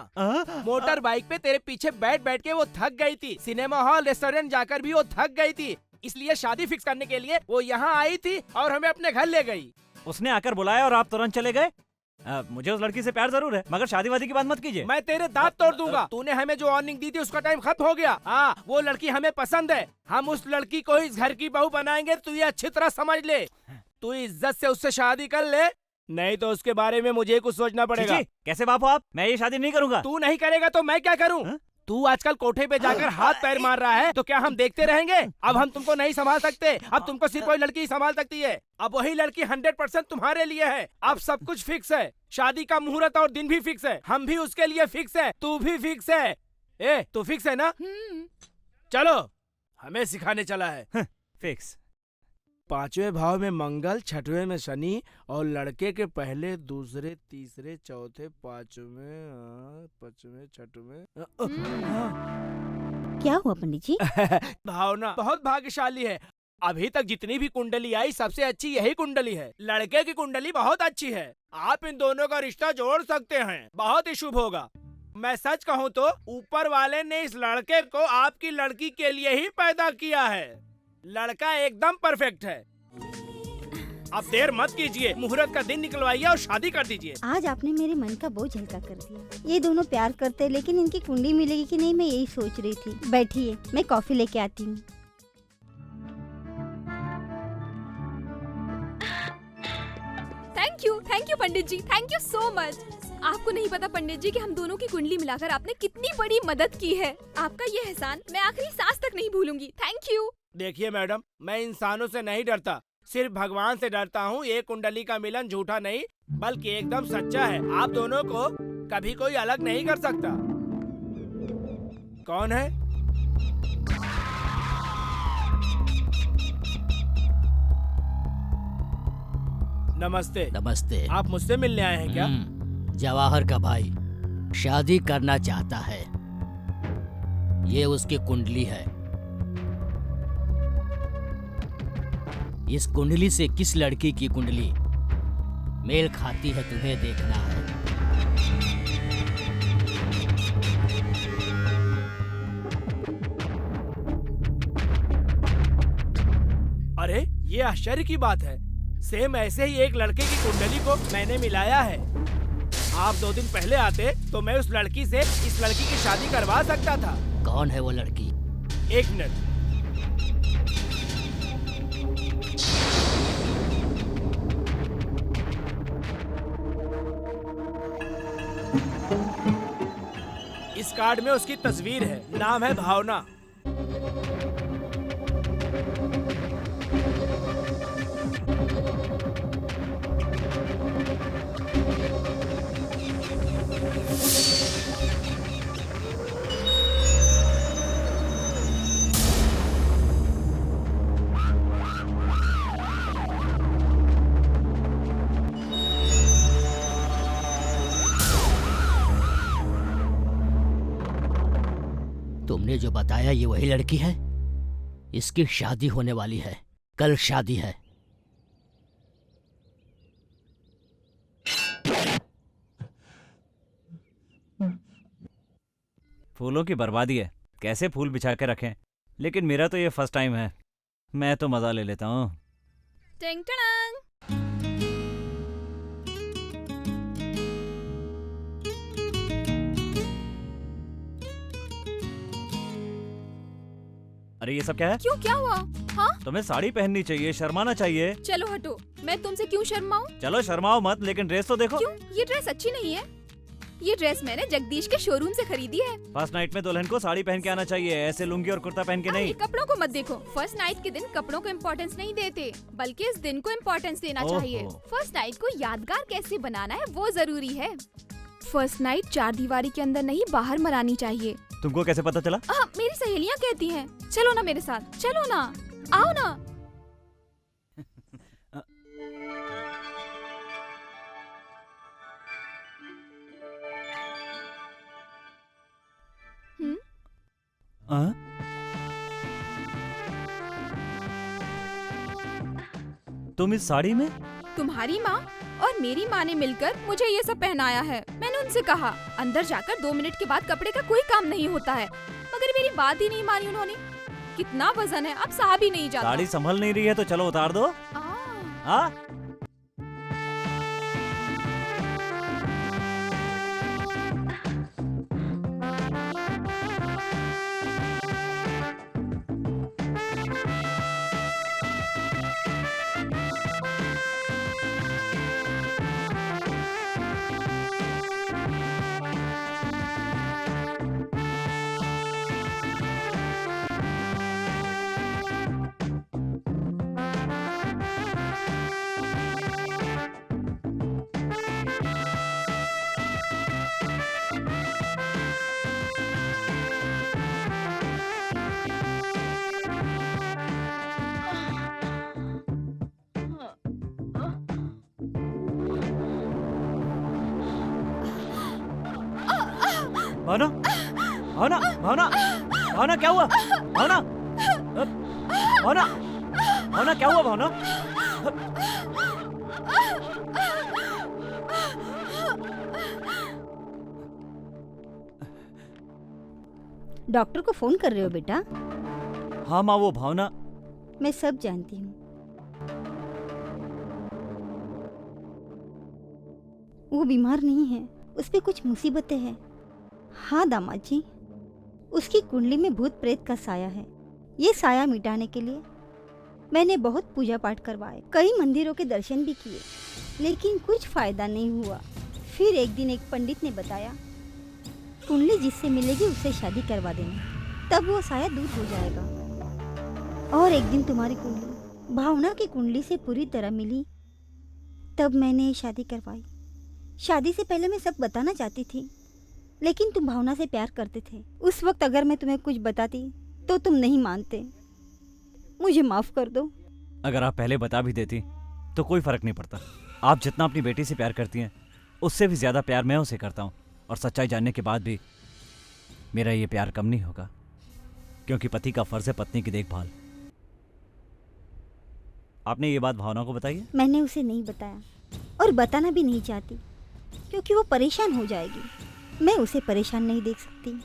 मोटर बाइक पे तेरे पीछे बैठ बैठ के वो थक गई थी। सिनेमा हॉल रेस्टोरेंट जाकर भी वो थक गई थी, इसलिए शादी फिक्स करने के लिए वो यहाँ आई थी और हमें अपने घर ले गई। उसने आकर बुलाया और आप तुरंत चले गए? मुझे उस लड़की से प्यार जरूर है, मगर शादीवादी की बात मत कीजिए। मैं तेरे दांत तोड़ दूंगा। तूने हमें जो वार्निंग दी थी उसका टाइम खत्म हो गया। हाँ, वो लड़की हमें पसंद है, हम उस लड़की को इस घर की बहू बनाएंगे। तू ये अच्छी तरह समझ ले। तू इज्जत से उससे शादी कर ले, नहीं तो उसके बारे में मुझे कुछ सोचना पड़ेगा। कैसे बाप हो आप? मैं ये शादी नहीं करूंगा। तू नहीं करेगा तो मैं क्या करूँ? तू आजकल कोठे पे जाकर हाथ पैर मार रहा है, तो क्या हम देखते रहेंगे? अब हम तुमको नहीं संभाल सकते, अब तुमको सिर्फ कोई लड़की संभाल सकती है। अब वही लड़की 100% तुम्हारे लिए है। अब सब कुछ फिक्स है, शादी का मुहूर्त और दिन भी फिक्स है, हम भी उसके लिए फिक्स है, तू भी फिक्स है। ए, तू फिक्स है ना? चलो, हमें सिखाने चला है। फिक्स। 5वें भाव में मंगल, 6वें में शनि और लड़के के पहले, दूसरे, तीसरे, चौथे, 5वें, 5वें, 6वें। क्या हुआ पंडित जी? भावना बहुत भाग्यशाली है। अभी तक जितनी भी कुंडली आई सबसे अच्छी यही कुंडली है। लड़के की कुंडली बहुत अच्छी है, आप इन दोनों का रिश्ता जोड़ सकते हैं, बहुत ही शुभ होगा। मैं सच कहूँ तो ऊपर वाले ने इस लड़के को आपकी लड़की के लिए ही पैदा किया है। लड़का एकदम परफेक्ट है। अब देर मत कीजिए, मुहूर्त का दिन निकलवाइए और शादी कर दीजिए। आज आपने मेरे मन का बोझ हल्का कर दिया। ये दोनों प्यार करते, लेकिन इनकी कुंडली मिलेगी कि नहीं मैं यही सोच रही थी। बैठिए, मैं कॉफी लेके आती हूँ। Thank you Pandit ji, thank you so much. आपको नहीं पता पंडित जी कि हम दोनों की कुंडली मिलाकर आपने कितनी बड़ी मदद की है। आपका ये एहसान मैं आखिरी सांस तक नहीं भूलूंगी। Thank you. देखिए मैडम, मैं इंसानों से नहीं डरता, सिर्फ भगवान से डरता हूँ। ये कुंडली का मिलन झूठा नहीं बल्कि एकदम सच्चा है। आप दोनों को कभी कोई अलग नहीं कर सकता। कौन है? नमस्ते। नमस्ते। आप मुझसे मिलने आए हैं क्या? जवाहर का भाई शादी करना चाहता है, ये उसकी कुंडली है। इस कुंडली से किस लड़की की कुंडली मेल खाती है तुम्हें देखना है। अरे ये आश्चर्य की बात है, सेम ऐसे ही एक लड़के की कुंडली को मैंने मिलाया है। आप 2 दिन पहले आते तो मैं उस लड़की से इस लड़की की शादी करवा सकता था। कौन है वो लड़की? 1 मिनट। इस कार्ड में उसकी तस्वीर है, नाम है भावना। तुमने जो बताया ये वही लड़की है? इसकी शादी होने वाली है, कल शादी है। फूलों की बर्बादी है, कैसे फूल बिछा के रखें। लेकिन मेरा तो ये फर्स्ट टाइम है, मैं तो मजा ले लेता हूँ। टिंग टंग। अरे ये सब क्या है? क्यों, क्या हुआ? हाँ, तुम्हें साड़ी पहननी चाहिए, शर्माना चाहिए। चलो हटो, मैं तुमसे क्यों शर्माऊं? चलो शर्माओ मत, लेकिन ड्रेस तो देखो। क्यों, ये ड्रेस अच्छी नहीं है? ये ड्रेस मैंने जगदीश के शोरूम से खरीदी है। फर्स्ट नाइट में दुल्हन को साड़ी पहन के आना चाहिए, ऐसे लुंगी और कुर्ता पहन के अरे, नहीं। कपड़ों को मत देखो। फर्स्ट नाइट के दिन कपड़ों को इम्पोर्टेंस नहीं देते, बल्कि इस दिन को इम्पोर्टेंस देना ओहो। चाहिए। फर्स्ट नाइट को यादगार कैसे बनाना है वो जरूरी है। फर्स्ट नाइट 4 दीवारी के अंदर नहीं, बाहर मनानी चाहिए। तुमको कैसे पता चला? मेरी सहेलियाँ कहती हैं। चलो ना मेरे साथ, चलो ना, आओ ना। हाँ? तुम इस साड़ी में? तुम्हारी माँ और मेरी माँ ने मिलकर मुझे ये सब पहनाया है। मैंने उनसे कहा अंदर जाकर 2 मिनट के बाद कपड़े का कोई काम नहीं होता है, मगर मेरी बात ही नहीं मानी उन्होंने। कितना वजन है, अब सहा भी नहीं जाता। साड़ी संभल नहीं रही है तो चलो उतार दो। हाँ? भावना, भावना, भावना, भावना क्या हुआ? भावना, भावना, भावना क्या हुआ? भावना, डॉक्टर को फोन कर रहे हो बेटा? हाँ माँ, वो भावना। मैं सब जानती हूँ। वो बीमार नहीं है, उस पे कुछ मुसीबतें हैं। हाँ दामाद जी, उसकी कुंडली में भूत प्रेत का साया है। ये साया मिटाने के लिए मैंने बहुत पूजा पाठ करवाए, कई मंदिरों के दर्शन भी किए, लेकिन कुछ फायदा नहीं हुआ। फिर एक दिन एक पंडित ने बताया, कुंडली जिससे मिलेगी उससे शादी करवा देना, तब वो साया दूर हो जाएगा। और एक दिन तुम्हारी कुंडली भावना की कुंडली से पूरी तरह मिली, तब मैंने शादी करवाई। शादी से पहले मैं सब बताना चाहती थी, लेकिन तुम भावना से प्यार करते थे। उस वक्त अगर मैं तुम्हें कुछ बताती तो तुम नहीं मानते। मुझे माफ कर दो। अगर आप पहले बता भी देती तो कोई फर्क नहीं पड़ता। आप जितना अपनी बेटी से प्यार करती हैं, उससे भी ज्यादा प्यार मैं उसे करता हूँ। और सच्चाई जानने के बाद भी मेरा ये प्यार कम नहीं होगा, क्योंकि पति का फर्ज है पत्नी की देखभाल। आपने ये बात भावना को बताई है? मैंने उसे नहीं बताया और बताना भी नहीं चाहती, क्योंकि वो परेशान हो जाएगी। मैं उसे परेशान नहीं देख सकती।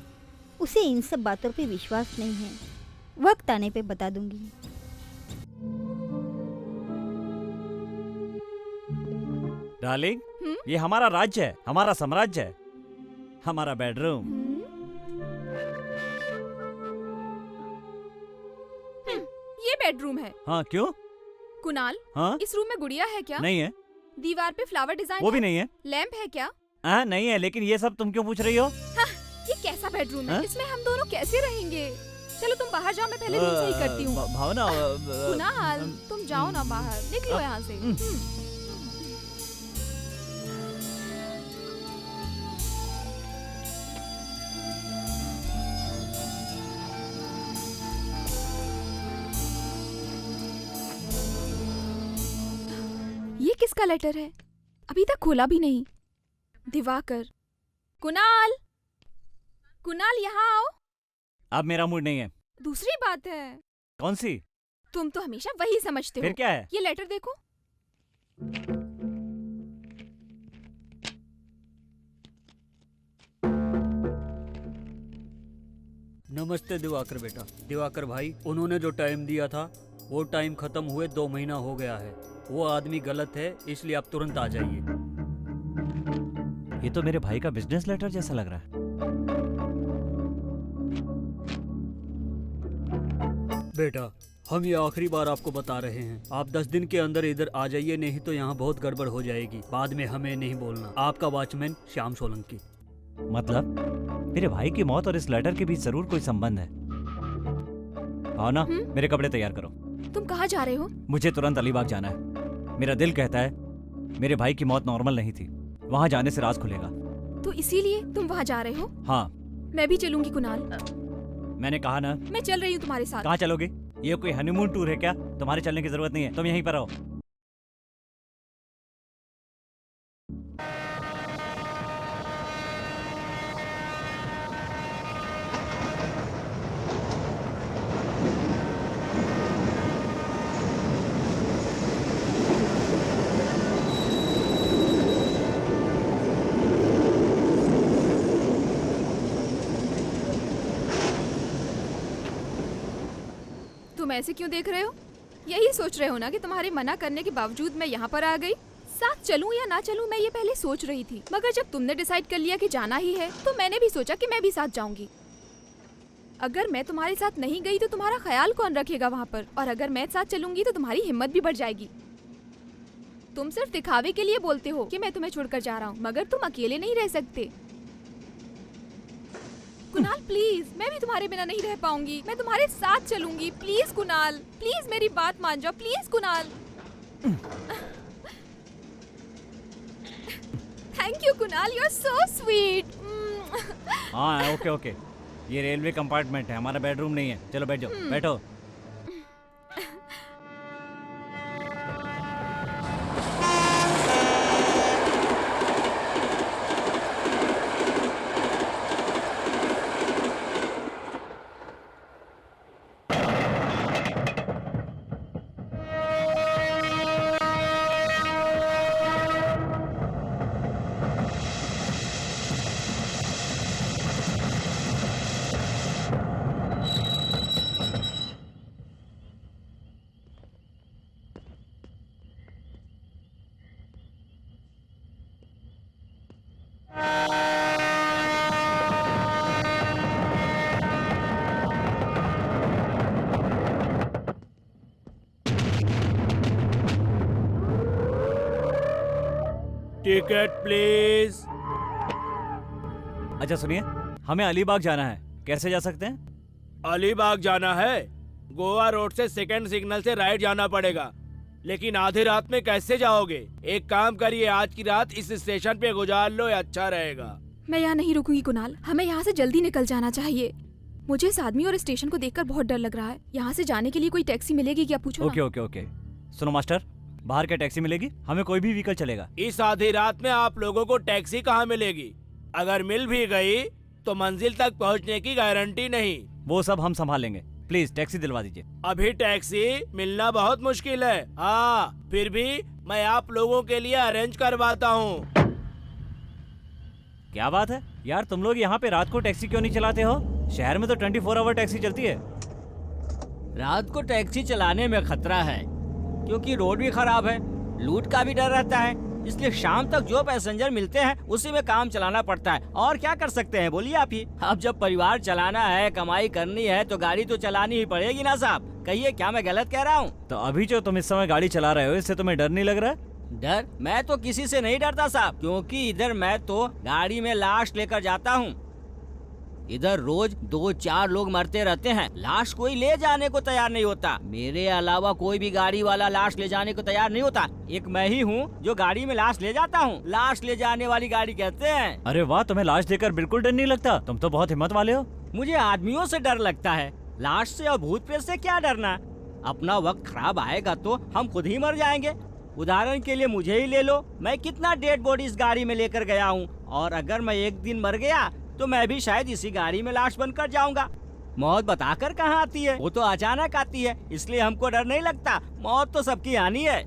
उसे इन सब बातों पे विश्वास नहीं है। वक्त आने पे बता दूंगी। डार्लिंग, ये हमारा राज्य है, हमारा साम्राज्य है, हमारा बेडरूम। ये बेडरूम है। हाँ, क्यों? कुणाल, हाँ? इस रूम में गुड़िया है क्या? नहीं है। दीवार पे फ्लावर डिजाइन वो भी नहीं है। लैंप है क्या? हाँ, नहीं है, लेकिन ये सब तुम क्यों पूछ रही हो? हाँ, ये कैसा बेडरूम है? हाँ? इसमें हम दोनों कैसे रहेंगे? चलो तुम बाहर जाओ, मैं पहले रूम सही करती हूँ। भावना, कुणाल, तुम जाओ ना बाहर, निकलो यहाँ से। ये किसका लेटर है? अभी तक खोला भी नहीं। दिवाकर, कुणाल, कुणाल यहाँ आओ। अब मेरा मूड नहीं है। दूसरी बात है, कौन सी? तुम तो हमेशा वही समझते फिर हो। क्या है? ये लेटर देखो। नमस्ते दिवाकर बेटा। दिवाकर भाई, उन्होंने जो टाइम दिया था वो टाइम खत्म हुए 2 महीना हो गया है। वो आदमी गलत है, इसलिए आप तुरंत आ जाइए। ये तो मेरे भाई का बिजनेस लेटर जैसा लग रहा है। बेटा, हम ये आखिरी बार आपको बता रहे हैं, आप 10 दिन के अंदर इधर आ जाइए, नहीं तो यहाँ बहुत गड़बड़ हो जाएगी। बाद में हमें नहीं बोलना। आपका वॉचमैन श्याम सोलंकी। मतलब मेरे भाई की मौत और इस लेटर के बीच जरूर कोई संबंध है। आओ ना, मेरे कपड़े तैयार करो। तुम कहाँ जा रहे हो? मुझे तुरंत अलीबाग जाना है। मेरा दिल कहता है मेरे भाई की मौत नॉर्मल नहीं थी। वहाँ जाने से राज खुलेगा। तो इसीलिए तुम वहाँ जा रहे हो? हाँ। मैं भी चलूंगी कुणाल। मैंने कहा ना। मैं चल रही हूँ तुम्हारे साथ। कहाँ चलोगे? ये कोई हनीमून टूर है क्या? तुम्हारे चलने की जरूरत नहीं है, तुम यहीं पर रहो। तुम ऐसे क्यों देख रहे हो? यही सोच रहे हो ना कि तुम्हारे मना करने के बावजूद मैं यहाँ पर आ गई? साथ चलूं या ना चलूं मैं ये पहले सोच रही थी, मगर जब तुमने डिसाइड कर लिया कि जाना ही है तो मैंने भी सोचा कि मैं भी साथ जाऊंगी। अगर मैं तुम्हारे साथ नहीं गई तो तुम्हारा ख्याल कौन रखेगा वहाँ पर? और अगर मैं साथ चलूंगी तो तुम्हारी हिम्मत भी बढ़ जाएगी। तुम सिर्फ दिखावे के लिए बोलते हो कि मैं तुम्हें छोड़कर जा रहा हूँ, मगर तुम अकेले नहीं रह सकते। कुणाल प्लीज, मैं भी तुम्हारे बिना नहीं रह पाऊंगी। मैं तुम्हारे साथ चलूंगी। प्लीज कुणाल, प्लीज मेरी बात मान जाओ। Please Kunal. Thank you Kunal, you are so sweet. हाँ ओके ओके। ये रेलवे कंपार्टमेंट है, हमारा बेडरूम नहीं है। चलो बैठ जाओ, बैठो। Ticket please. अच्छा सुनिए, हमें अलीबाग जाना है, कैसे जा सकते हैं? अलीबाग जाना है? गोवा रोड से सेकंड सिग्नल से राइट जाना पड़ेगा। लेकिन आधी रात में कैसे जाओगे? एक काम करिए, आज की रात इस स्टेशन पे गुजार लो, अच्छा रहेगा। मैं यहाँ नहीं रुकूंगी कुणाल, हमें यहाँ से जल्दी निकल जाना चाहिए। मुझे इस आदमी और स्टेशन को देखकर बहुत डर लग रहा है। यहाँ से जाने के लिए कोई टैक्सी मिलेगी क्या? पूछो ना। Okay okay okay. सुनो मास्टर, बाहर क्या टैक्सी मिलेगी? हमें कोई भी व्हीकल चलेगा। इस आधी रात में आप लोगों को टैक्सी कहाँ मिलेगी? अगर मिल भी गई तो मंजिल तक पहुँचने की गारंटी नहीं। वो सब हम संभाल लेंगे। प्लीज टैक्सी दिलवा दीजिए। अभी टैक्सी मिलना बहुत मुश्किल है। हाँ, फिर भी मैं आप लोगों के लिए अरेंज करवाता हूँ। क्या बात है यार, तुम लोग यहाँ पे रात को टैक्सी क्यों नहीं चलाते हो? शहर में तो 24 आवर टैक्सी चलती है। रात को टैक्सी चलाने में खतरा है, क्योंकि रोड भी खराब है, लूट का भी डर रहता है। इसलिए शाम तक जो पैसेंजर मिलते हैं उसी में काम चलाना पड़ता है। और क्या कर सकते हैं, बोलिए आप ही। अब जब परिवार चलाना है, कमाई करनी है, तो गाड़ी तो चलानी ही पड़ेगी ना साहब। कहिए, क्या मैं गलत कह रहा हूँ? तो अभी जो तुम इस समय गाड़ी चला रहे हो, इससे तुम्हें डर नहीं लग रहा है? डर? मैं तो किसी से नहीं डरता साहब, क्योंकि इधर मैं तो गाड़ी में लाश लेकर जाता हूँ। इधर रोज 2-4 लोग मरते रहते हैं, लाश कोई ले जाने को तैयार नहीं होता। मेरे अलावा कोई भी गाड़ी वाला लाश ले जाने को तैयार नहीं होता। एक मैं ही हूँ जो गाड़ी में लाश ले जाता हूँ। लाश ले जाने वाली गाड़ी कहते हैं। अरे वाह, तुम्हें लाश देखकर बिल्कुल डर नहीं लगता। तुम तो बहुत हिम्मत वाले हो। मुझे आदमियों से डर लगता है, लाश से और भूत प्रेत से क्या डरना। अपना वक्त खराब आएगा तो हम खुद ही मर जाएंगे। उदाहरण के लिए मुझे ही ले लो, मैं कितना डेड बॉडी इस गाड़ी में लेकर गया हूँ, और अगर मैं एक दिन मर गया तो मैं भी शायद इसी गाड़ी में लाश बनकर जाऊंगा। मौत बताकर कहाँ आती है, वो तो अचानक आती है, इसलिए हमको डर नहीं लगता। मौत तो सबकी आनी है।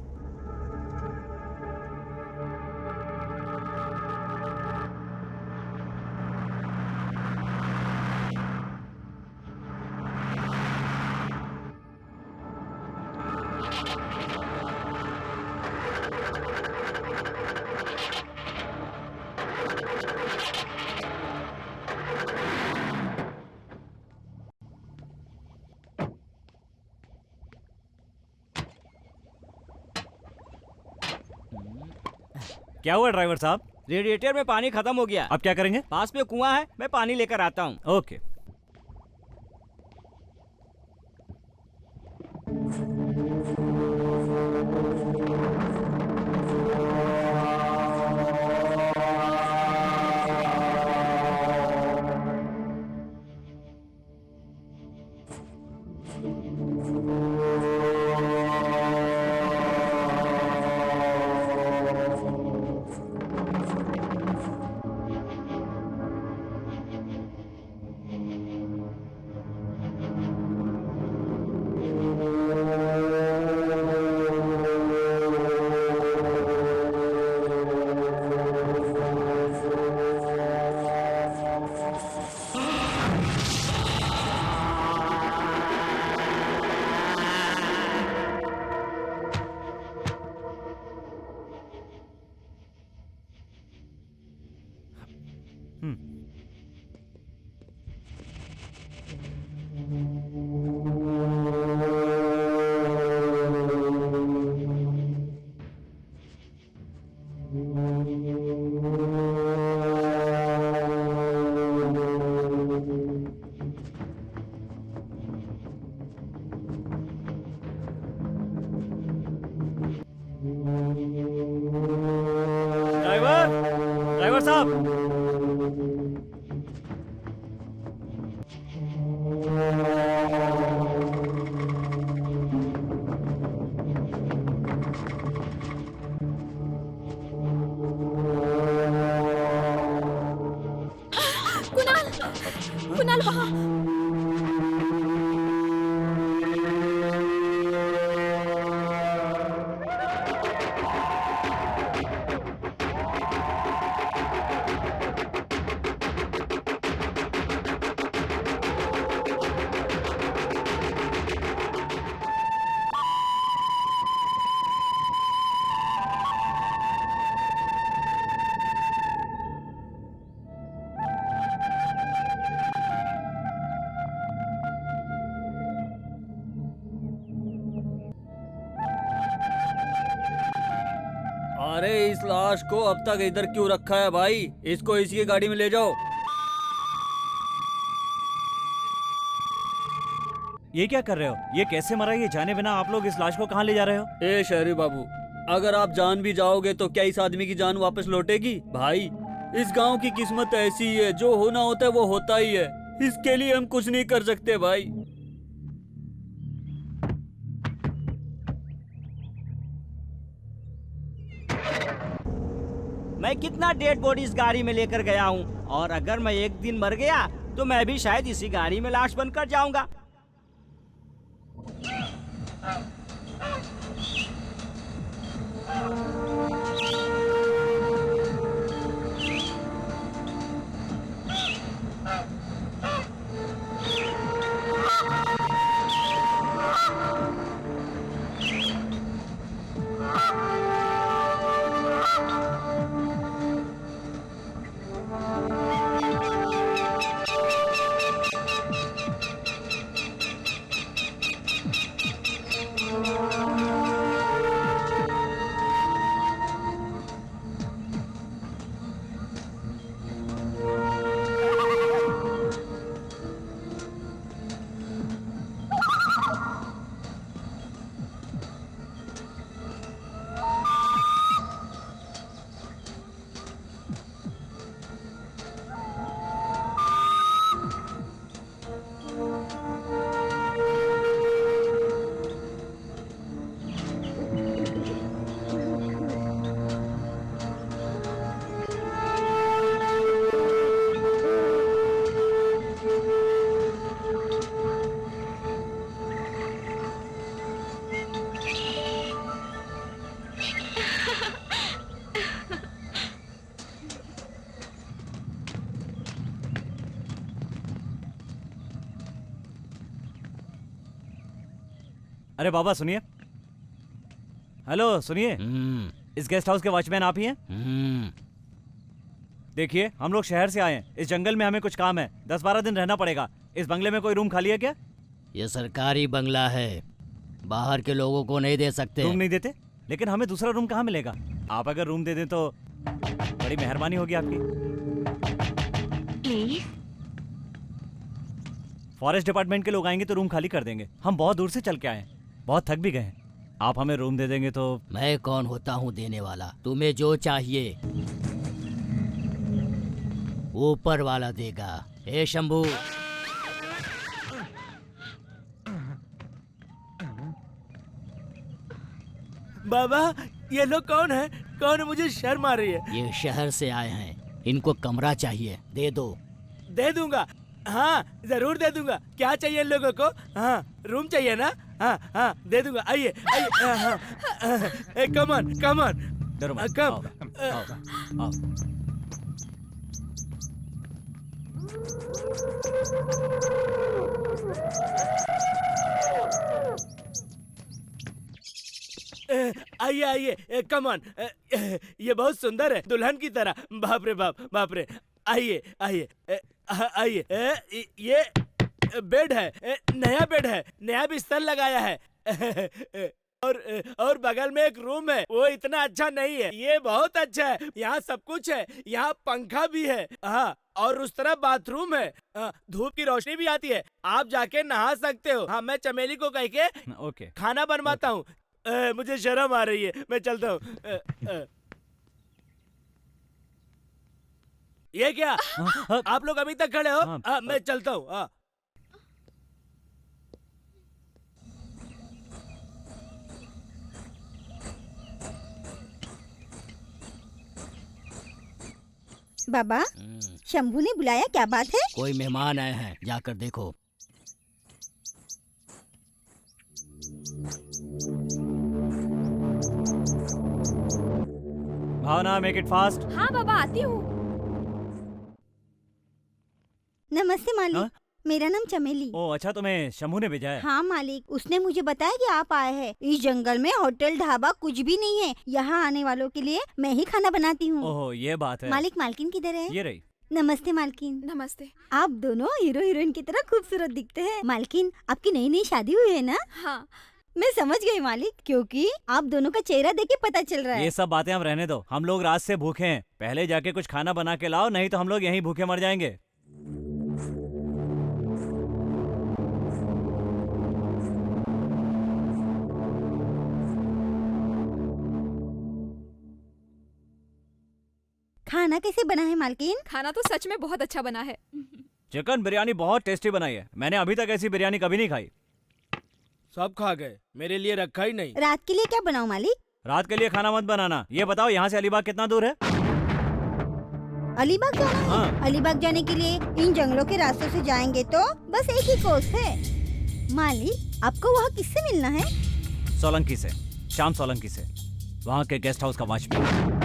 क्या हुआ ड्राइवर साहब? रेडिएटर में पानी खत्म हो गया। अब क्या करेंगे? पास में कुआं है, मैं पानी लेकर आता हूँ। ओके। ड्राइवर साहब, कुणाल, कुणाल वहाँ। अरे इस लाश को अब तक इधर क्यों रखा है भाई? इसको इसी की गाड़ी में ले जाओ। ये क्या कर रहे हो? ये कैसे मरा? ये जाने बिना आप लोग इस लाश को कहाँ ले जा रहे हो? ए शहरी बाबू, अगर आप जान भी जाओगे तो क्या इस आदमी की जान वापस लौटेगी? भाई, इस गांव की किस्मत ऐसी ही है, जो होना होता है वो होता ही है। इसके लिए हम कुछ नहीं कर सकते भाई। मैं कितना डेड बॉडी इस गाड़ी में लेकर गया हूँ, और अगर मैं एक दिन मर गया तो मैं भी शायद इसी गाड़ी में लाश बनकर जाऊंगा। अरे बाबा सुनिए। हेलो सुनिए, इस गेस्ट हाउस के वॉचमैन आप ही हैं? देखिए हम लोग शहर से आए हैं, इस जंगल में हमें कुछ काम है, 10-12 दिन रहना पड़ेगा। इस बंगले में कोई रूम खाली है क्या? ये सरकारी बंगला है, बाहर के लोगों को नहीं दे सकते। रूम नहीं देते? लेकिन हमें दूसरा रूम कहाँ मिलेगा? आप अगर रूम दे दें तो बड़ी मेहरबानी होगी आपकी। प्लीज। फॉरेस्ट डिपार्टमेंट के लोग आएंगे तो रूम खाली कर देंगे। हम बहुत दूर से चल के आए हैं, बहुत थक भी गए हैं। आप हमें रूम दे देंगे तो। मैं कौन होता हूँ देने वाला? तुम्हें जो चाहिए ऊपर वाला देगा। ए शंभू, बाबा ये लोग कौन है? कौन है? मुझे शर्म आ रही है। ये शहर से आए हैं, इनको कमरा चाहिए, दे दो। दे दूंगा, हाँ जरूर दे दूंगा। क्या चाहिए इन लोगों को? हाँ रूम चाहिए ना? हाँ हाँ दे दूंगा। आइए आइए, हाँ, हाँ, कम ऑन डरो मत, कम। आओ, आओ। आइए आइए, कम ऑन। ये बहुत सुंदर है, दुल्हन की तरह। बाप रे बाप, बाप रे। आइए आइए आइए। ये बेड है, नया बेड है, नया बिस्तर लगाया है। और बगल में एक रूम है, वो इतना अच्छा नहीं है, ये बहुत अच्छा है। यहाँ सब कुछ है, यहाँ पंखा भी है। हाँ और उस तरफ बाथरूम है, धूप की रोशनी भी आती है, आप जाके नहा सकते हो। हाँ मैं चमेली को कह के ओके खाना बनवाता हूँ। मुझे शर्म आ रही है, मैं चलता हूँ। ये क्या? आप लोग अभी तक खड़े हो? मैं चलता हूँ। बाबा, शंभू ने बुलाया, क्या बात है? कोई मेहमान आए हैं, जाकर देखो। भावना मेक इट फास्ट। हाँ बाबा आती हूँ। नमस्ते मालिक। हाँ? मेरा नाम चमेली। ओ अच्छा, तुम्हें शंभू ने भेजा है? हाँ मालिक, उसने मुझे बताया कि आप आए हैं। इस जंगल में होटल ढाबा कुछ भी नहीं है, यहाँ आने वालों के लिए मैं ही खाना बनाती हूँ। ओहो ये बात है। मालिक, मालकिन किधर है? ये रही। नमस्ते मालकिन। नमस्ते। आप दोनों हीरो हीरोइन की तरह खूबसूरत दिखते हैं। मालकिन, आपकी नई नई शादी हुई है ना? हाँ मैं समझ गई मालिक, क्योंकि आप दोनों का चेहरा देख के पता चल रहा है। ये सब बातें हम रहने दो, हम लोग रात से भूखे हैं। पहले जाके कुछ खाना बना के लाओ, नहीं तो हम लोग यहीं भूखे मर जाएंगे। खाना कैसे बना है मालकिन? खाना तो सच में बहुत अच्छा बना है। चिकन बिरयानी बहुत टेस्टी बनाई है, मैंने अभी तक ऐसी बिरयानी कभी नहीं खाई। सब खा गए, मेरे लिए रखा ही नहीं। रात के लिए क्या बनाऊं मालिक? रात के लिए खाना मत बनाना। ये बताओ यहाँ से अलीबाग कितना दूर है? अलीबाग जाना है? हाँ। अलीबाग जाने के लिए इन जंगलों के रास्तों से जाएंगे तो बस एक ही कोस है। मालिक, आपको वहाँ किससे मिलना है? सोलंकी से, श्याम सोलंकी से, वहाँ के गेस्ट हाउस का वॉचमैन।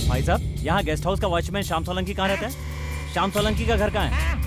भाई साहब, यहाँ गेस्ट हाउस का वॉचमैन श्याम सोलंकी कहाँ रहता है? श्याम सोलंकी का घर कहाँ है?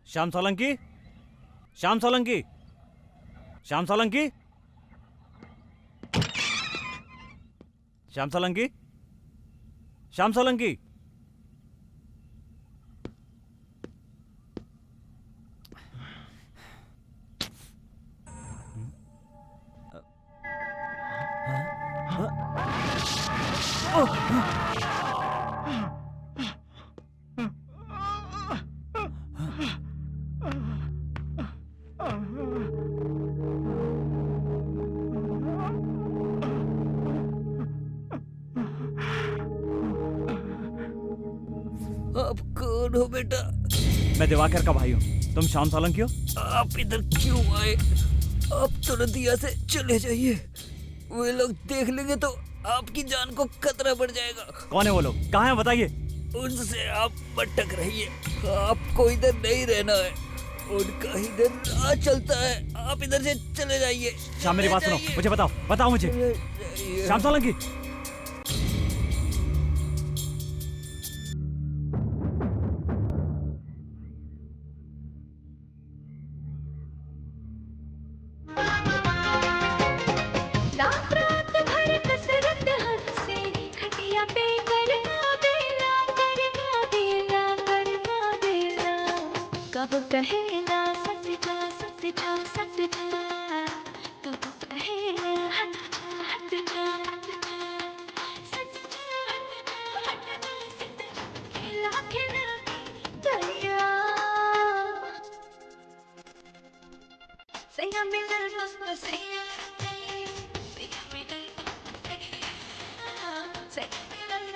श्याम सोलंकी, श्याम सोलंकी, श्याम सोलंकी, श्याम सोलंकी, श्याम सोलंकी। आप कौन हो बेटा? मैं दिवाकर का भाई हूँ। तुम श्याम सोलंकी हो? आप इधर क्यों आए? आप तुरंत यहाँ से चले जाइए। वे लोग देख लेंगे तो आपकी जान को खतरा बढ़ जाएगा। कौन है वो लोग? कहाँ हैं बताइए। उनसे आप भटक रहिए। आपको इधर नहीं रहना है। उनका इधर राह चलता है। आप इधर से चले जाइए। श्याम मेरी बात सुनो, मुझे बताओ, बताओ मुझे। श्याम सोलंकी। कब कहेगा सच था सच था सच था, कब कहेगा हट था हट था हट था, सच था हट था हट था, खिला खिला दरिया सैया मिलल मस्त सैया सैया मिलल सैया मिलल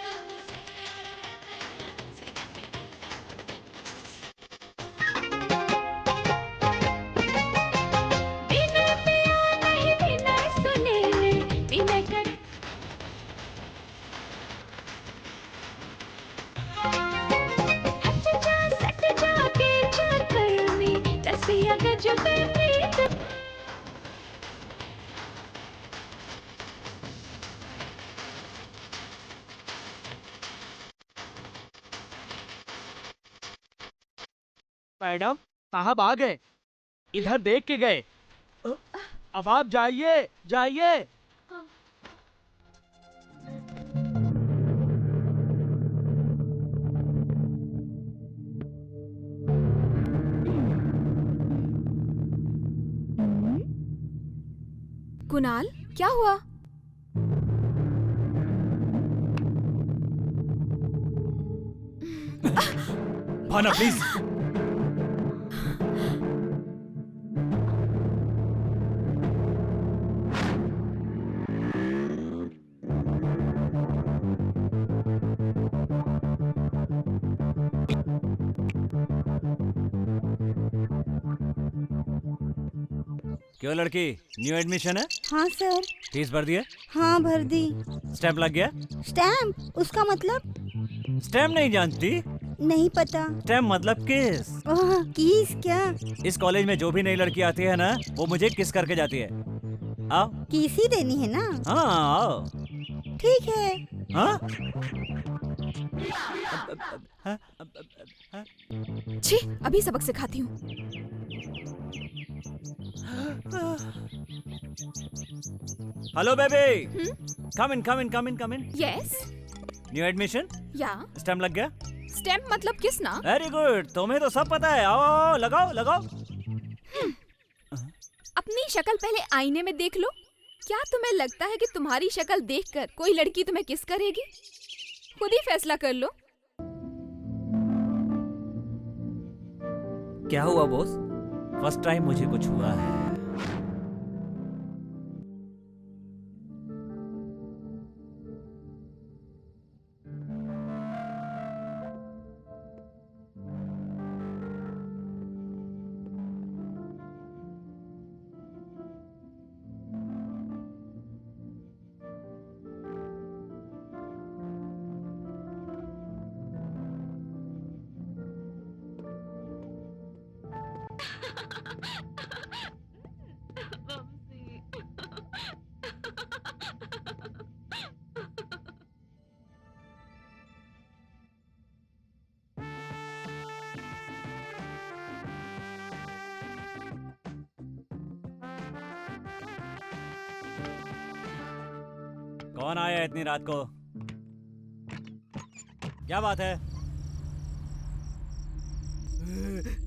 मैडम साहब आ गए। इधर देख के गए। अब आप जाइए जाइए। कुणाल, क्या हुआ? भाना प्लीज। क्यों लड़की, न्यू एडमिशन है? हाँ सर। फीस भर दी है? हाँ भर दी। स्टैम्प लग गया? स्टैम्प? उसका मतलब? स्टैम्प नहीं जानती? नहीं पता। स्टैम्प मतलब किस? किस क्या? इस कॉलेज में जो भी नई लड़की आती है ना, वो मुझे किस करके जाती है। आओ। किसी देनी है ना? हाँ आओ। ठीक है। हाँ? छी, अभी सबक सिखाती हूँ। हेलो बेबी, कम इन। यस। New admission? या। स्टैम्प लग गया? स्टैम्प मतलब किस ना? वेरी गुड, तुम्हें तो सब पता है। आओ लगाओ। अपनी शक्ल पहले आईने में देख लो। क्या तुम्हें लगता है कि तुम्हारी शक्ल देखकर कोई लड़की तुम्हें किस करेगी? खुद ही फैसला कर लो। क्या हुआ बॉस? फर्स्ट टाइम मुझे कुछ हुआ है। कौन आया इतनी रात को? क्या बात है?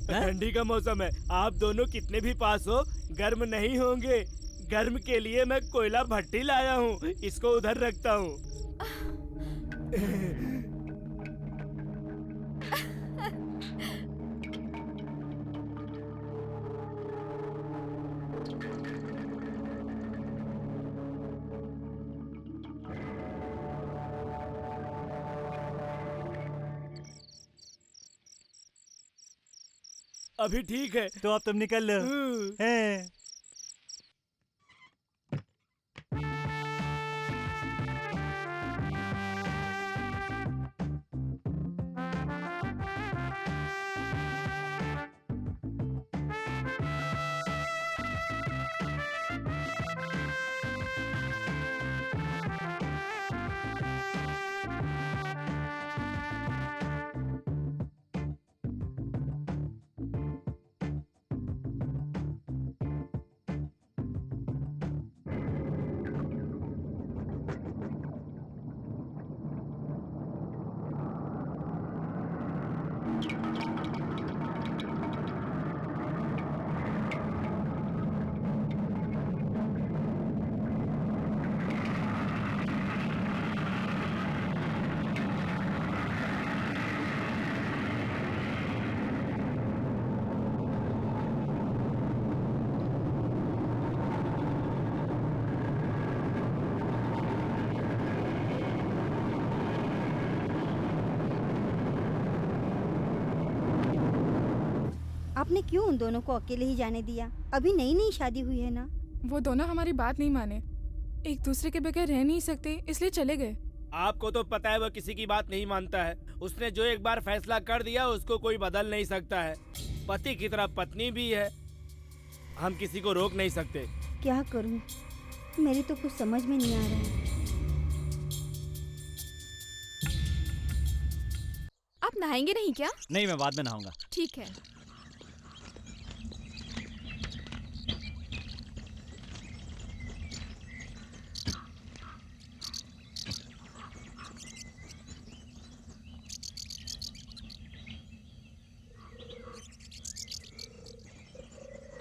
ठंडी का मौसम है, आप दोनों कितने भी पास हो गर्म नहीं होंगे। गर्म के लिए मैं कोयला भट्टी लाया हूँ, इसको उधर रखता हूँ। अभी ठीक है तो अब तुम निकल लो। हैं। आपने क्यों उन दोनों को अकेले ही जाने दिया? अभी नई नई शादी हुई है ना? वो दोनों हमारी बात नहीं माने, एक दूसरे के बगैर रह नहीं सकते, इसलिए चले गए। आपको तो पता है वह किसी की बात नहीं मानता है। उसने जो एक बार फैसला कर दिया उसको कोई बदल नहीं सकता है। पति की तरह पत्नी भी है, हम किसी को रोक नहीं सकते। क्या करूं? मेरी तो कुछ समझ में नहीं आ रहा है। आप नहाएंगे नहीं क्या? नहीं, मैं बाद में नहाऊंगा। ठीक है।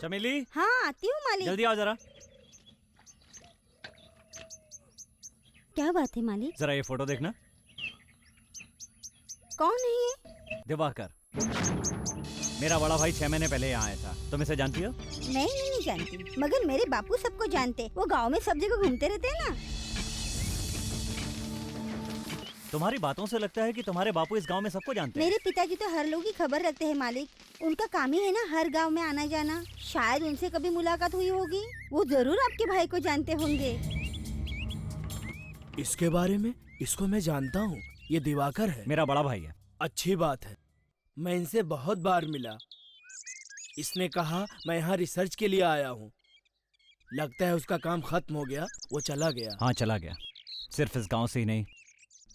चमेली, हाँ आती हूँ मालिक। जल्दी आओ जरा। क्या बात है मालिक? जरा ये फोटो देखना। कौन है ये? दिवाकर, मेरा बड़ा भाई 6 महीने पहले यहाँ आया था। तुम इसे जानती हो? नहीं जानती, मगर मेरे बापू सबको जानते। वो गांव में सब जगह घूमते रहते हैं ना। तुम्हारी बातों से लगता है कि तुम्हारे बापू इस गांव में सबको जानते हैं। मेरे पिताजी तो हर लोग की खबर रखते हैं मालिक। उनका काम ही है ना हर गांव में आना जाना। शायद उनसे कभी मुलाकात हुई होगी। वो जरूर आपके भाई को जानते होंगे। इसके बारे में? इसको मैं जानता हूँ, ये दिवाकर है। मेरा बड़ा भाई है। अच्छी बात है, मैं इनसे बहुत बार मिला। इसने कहा मैं यहाँ रिसर्च के लिए आया हूँ। लगता है उसका काम खत्म हो गया, वो चला गया। हाँ चला गया, सिर्फ इस गांव से ही नहीं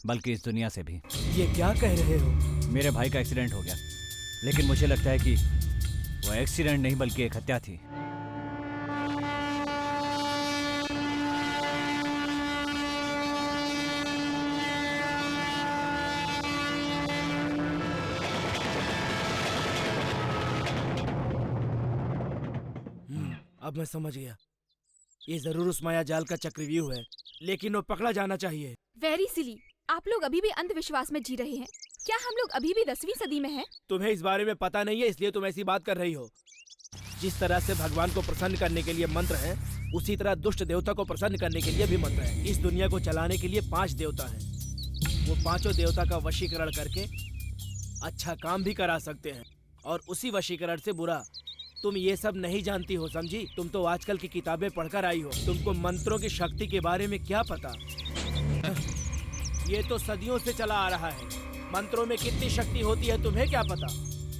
बल्कि इस दुनिया से भी। ये क्या कह रहे हो? मेरे भाई का एक्सीडेंट हो गया, लेकिन मुझे लगता है कि वो एक्सीडेंट नहीं बल्कि एक हत्या थी। अब मैं समझ गया, ये जरूर उस माया जाल का चक्रव्यूह है, लेकिन वो पकड़ा जाना चाहिए। वेरी सिली, आप लोग अभी भी अंधविश्वास में जी रहे हैं। क्या हम लोग अभी भी 10वीं सदी में हैं? तुम्हें इस बारे में पता नहीं है, इसलिए तुम ऐसी बात कर रही हो। जिस तरह से भगवान को प्रसन्न करने के लिए मंत्र है, उसी तरह दुष्ट देवता को प्रसन्न करने के लिए भी मंत्र है। इस दुनिया को चलाने के लिए 5 देवता हैं। वो 5 देवता का वशीकरण करके अच्छा काम भी करा सकते हैं, और उसी वशीकरण से बुरा। तुम ये सब नहीं जानती हो, समझी? तुम तो आजकल की किताबें पढ़कर आई हो, तुमको मंत्रों की शक्ति के बारे में क्या पता? ये तो सदियों से चला आ रहा है। मंत्रों में कितनी शक्ति होती है तुम्हें क्या पता?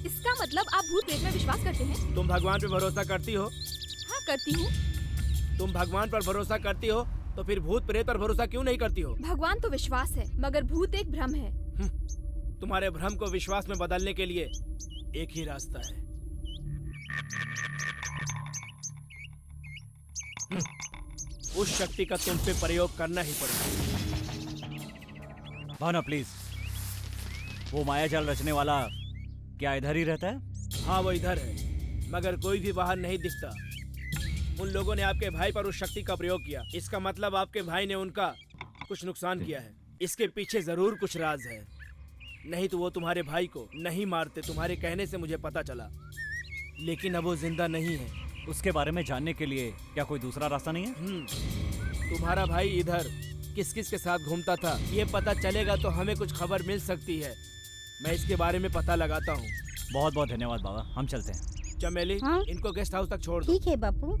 इसका मतलब आप भूत प्रेत में विश्वास करते हैं? तुम भगवान पे भरोसा करती हो? हाँ करती हूँ। तुम भगवान पर भरोसा करती हो तो फिर भूत प्रेत पर भरोसा क्यों नहीं करती हो? भगवान तो विश्वास है, मगर भूत एक भ्रम है। तुम्हारे भ्रम को विश्वास में बदलने के लिए एक ही रास्ता है। उस शक्ति का तुम पे प्रयोग करना ही पड़ेगा। भावना प्लीज, वो माया जाल रचने वाला क्या इधर ही रहता है? हाँ वो इधर है, मगर कोई भी बाहर नहीं दिखता। उन लोगों ने आपके भाई पर उस शक्ति का प्रयोग किया। इसका मतलब आपके भाई ने उनका कुछ नुकसान किया है। इसके पीछे जरूर कुछ राज है, नहीं तो वो तुम्हारे भाई को नहीं मारते। तुम्हारे कहने से मुझे पता चला, लेकिन अब वो जिंदा नहीं है। उसके बारे में जानने के लिए क्या कोई दूसरा रास्ता नहीं है? तुम्हारा भाई इधर किस किस के साथ घूमता था, ये पता चलेगा तो हमें कुछ खबर मिल सकती है। मैं इसके बारे में पता लगाता हूँ। बहुत बहुत धन्यवाद बाबा, हम चलते हैं। चमेली, हाँ? इनको गेस्ट हाउस तक छोड़ दो। ठीक है बापू।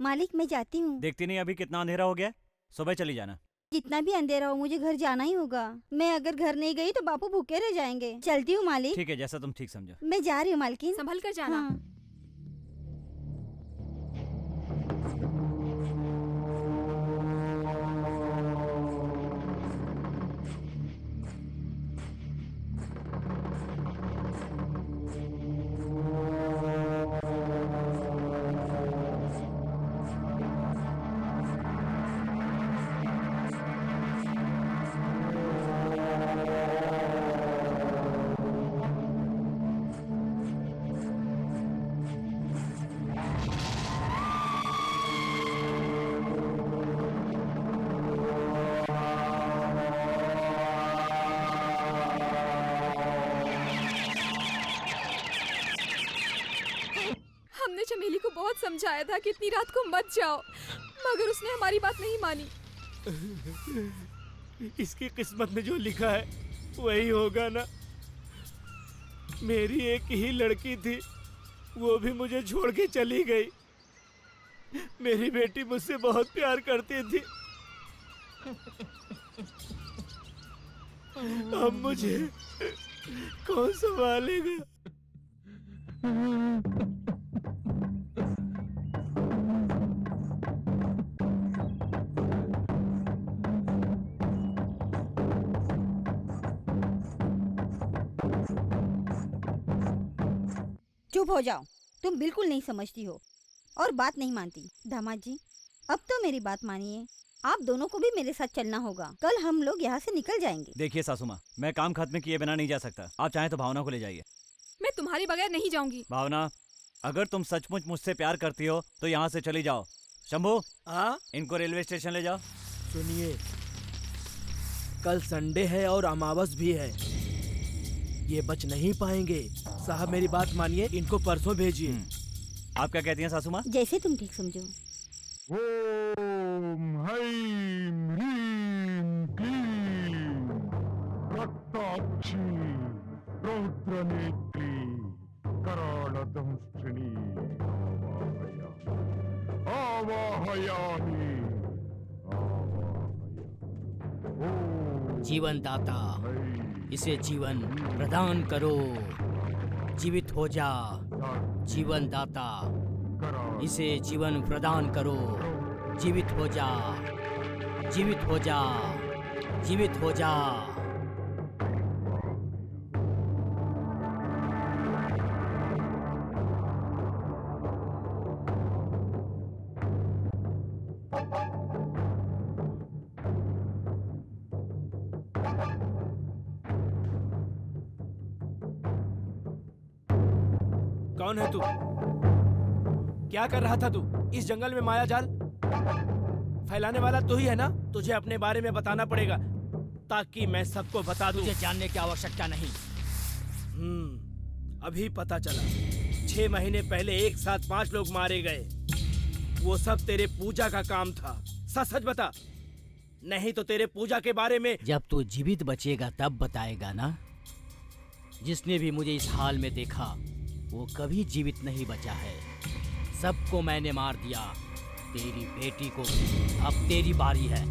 मालिक मैं जाती हूँ। देखती नहीं अभी कितना अंधेरा हो गया? सुबह चली जाना। जितना भी अंधेरा हो मुझे घर जाना ही होगा। मैं अगर घर नहीं गई तो बापू भूखे रह जाएंगे। चलती हूँ मालिक। ठीक है, जैसा तुम ठीक समझो। मैं जा रही हूँ मालकिन। संभल कर जाना। हाँ। हमने चमेली को बहुत समझाया था कि इतनी रात को मत जाओ, मगर उसने हमारी बात नहीं मानी। इसकी किस्मत में जो लिखा है वही होगा ना। मेरी एक ही लड़की थी, वो भी मुझे छोड़ के चली गई। मेरी बेटी मुझसे बहुत प्यार करती थी। अब मुझे कौन संभालेगा? चुप हो जाओ, तुम बिल्कुल नहीं समझती हो और बात नहीं मानती। दामाद जी, अब तो मेरी बात मानिए। आप दोनों को भी मेरे साथ चलना होगा। कल हम लोग यहाँ से निकल जाएंगे। देखिए सासू माँ, मैं काम खत्म किए बिना नहीं जा सकता। आप चाहें तो भावना को ले जाइए। मैं तुम्हारे बगैर नहीं जाऊंगी। भावना, अगर तुम सचमुच मुझसे प्यार करती हो तो यहाँ से चली जाओ। शंभू, हाँ? इनको रेलवे स्टेशन ले जाओ। सुनिए, कल संडे है और अमावस भी है, ये बच नहीं पाएंगे। साहब मेरी बात मानिए, इनको परसों भेजिए। आप क्या कहती हैं सासू माँ? जैसे तुम ठीक समझो। ओम हैम ह्रीम क्लीम रक्ताक्षी रौद्रनेत्री करालदंष्ट्रिणी आवाहयामि। आवाहयामि जीवन दाता, इसे जीवन प्रदान करो। जीवित हो जा जीवन दाता, इसे जीवन प्रदान करो। जीवित हो जा, जीवित हो जा, जीवित हो जा। कौन है तू? क्या कर रहा था तू इस जंगल में? माया जाल फैलाने वाला तू ही है ना? तुझे अपने बारे में बताना पड़ेगा ताकि मैं सबको बता दूं। तुझे जानने की आवश्यकता नहीं। अभी पता चला। 6 महीने पहले एक साथ 5 लोग मारे गए। वो सब तेरे पूजा का काम था। सच सच बता, नहीं तो तेरे पूजा के बारे में। जब तू जीवित बचेगा तब बताएगा ना। जिसने भी मुझे इस हाल में देखा वो कभी जीवित नहीं बचा है। सबको मैंने मार दिया। तेरी बेटी को अब तेरी बारी है।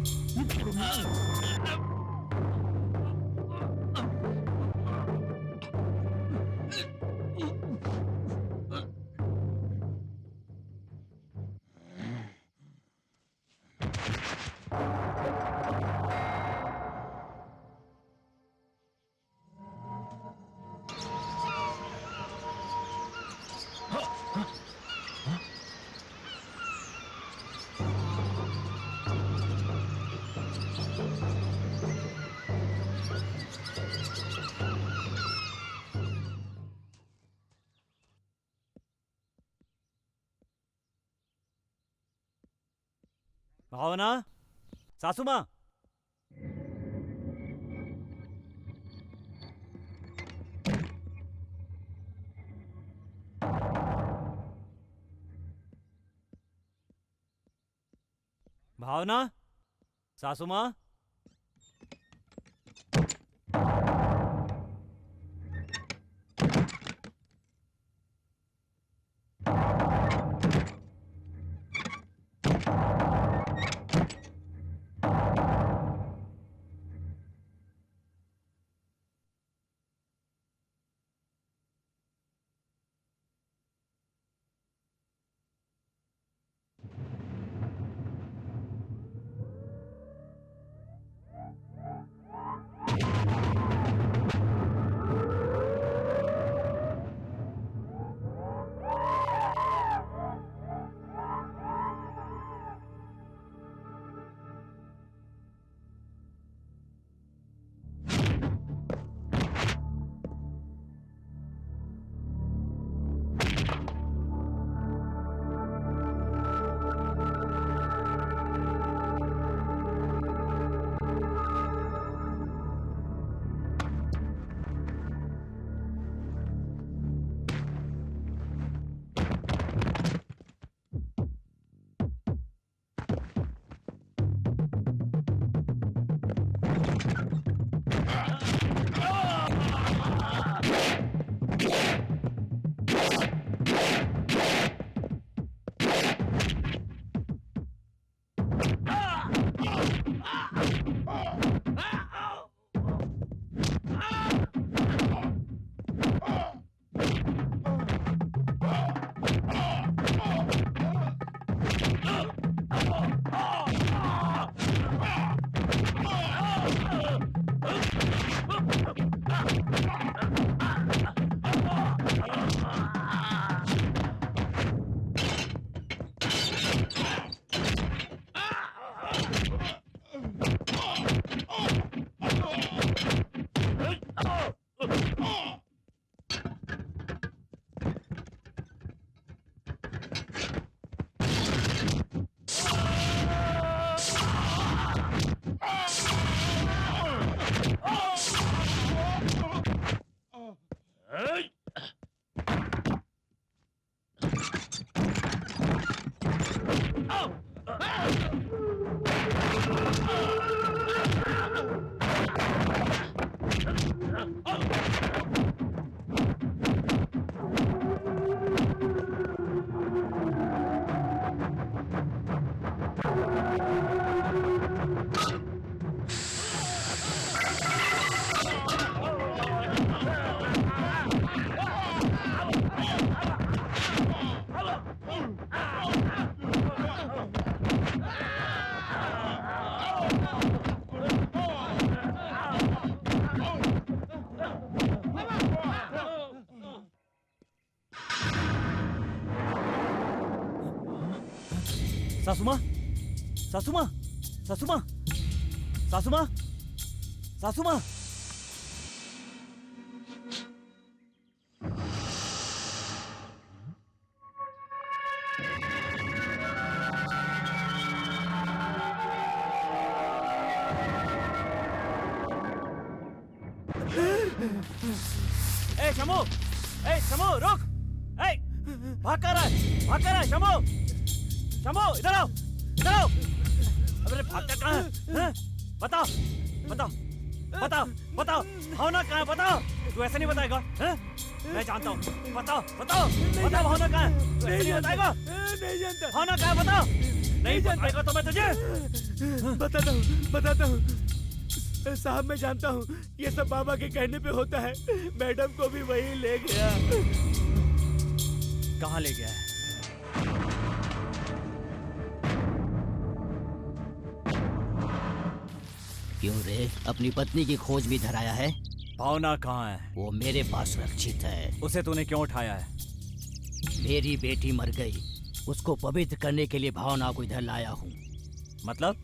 भावना, सासू माँ। भावना, सासू माँ। सासू माँ, सासू माँ, सासू माँ, सासू माँ, सासू माँ। ए शमो, ए शमो रुक, ए भाग कर रहा है, भाग कर रहा है शमो, शमो इधर आओ, इधर आओ। अरे भागता कहाँ है? हैं? बताओ, बताओ, बताओ, बताओ, भावना कहाँ है? बताओ। तू ऐसे नहीं बताएगा, हैं? मैं जानता हूँ। बताओ, बताओ, बताओ भावना कहाँ है? तू ऐसे नहीं बताएगा? नहीं जानता। भावना कहाँ है? बताओ। नहीं बताएगा तो मैं तुझे बताता हूँ साहब, मैं जानता हूँ ये सब बाबा के कहने पे होता है। मैडम को भी वही ले गया। कहाँ ले गया है? क्यों रे, अपनी पत्नी की खोज भी धराया है? भावना कहाँ है? वो मेरे पास सुरक्षित है। उसे तूने क्यों उठाया है? मेरी बेटी मर गई, उसको पवित्र करने के लिए भावना को इधर लाया हूँ। मतलब?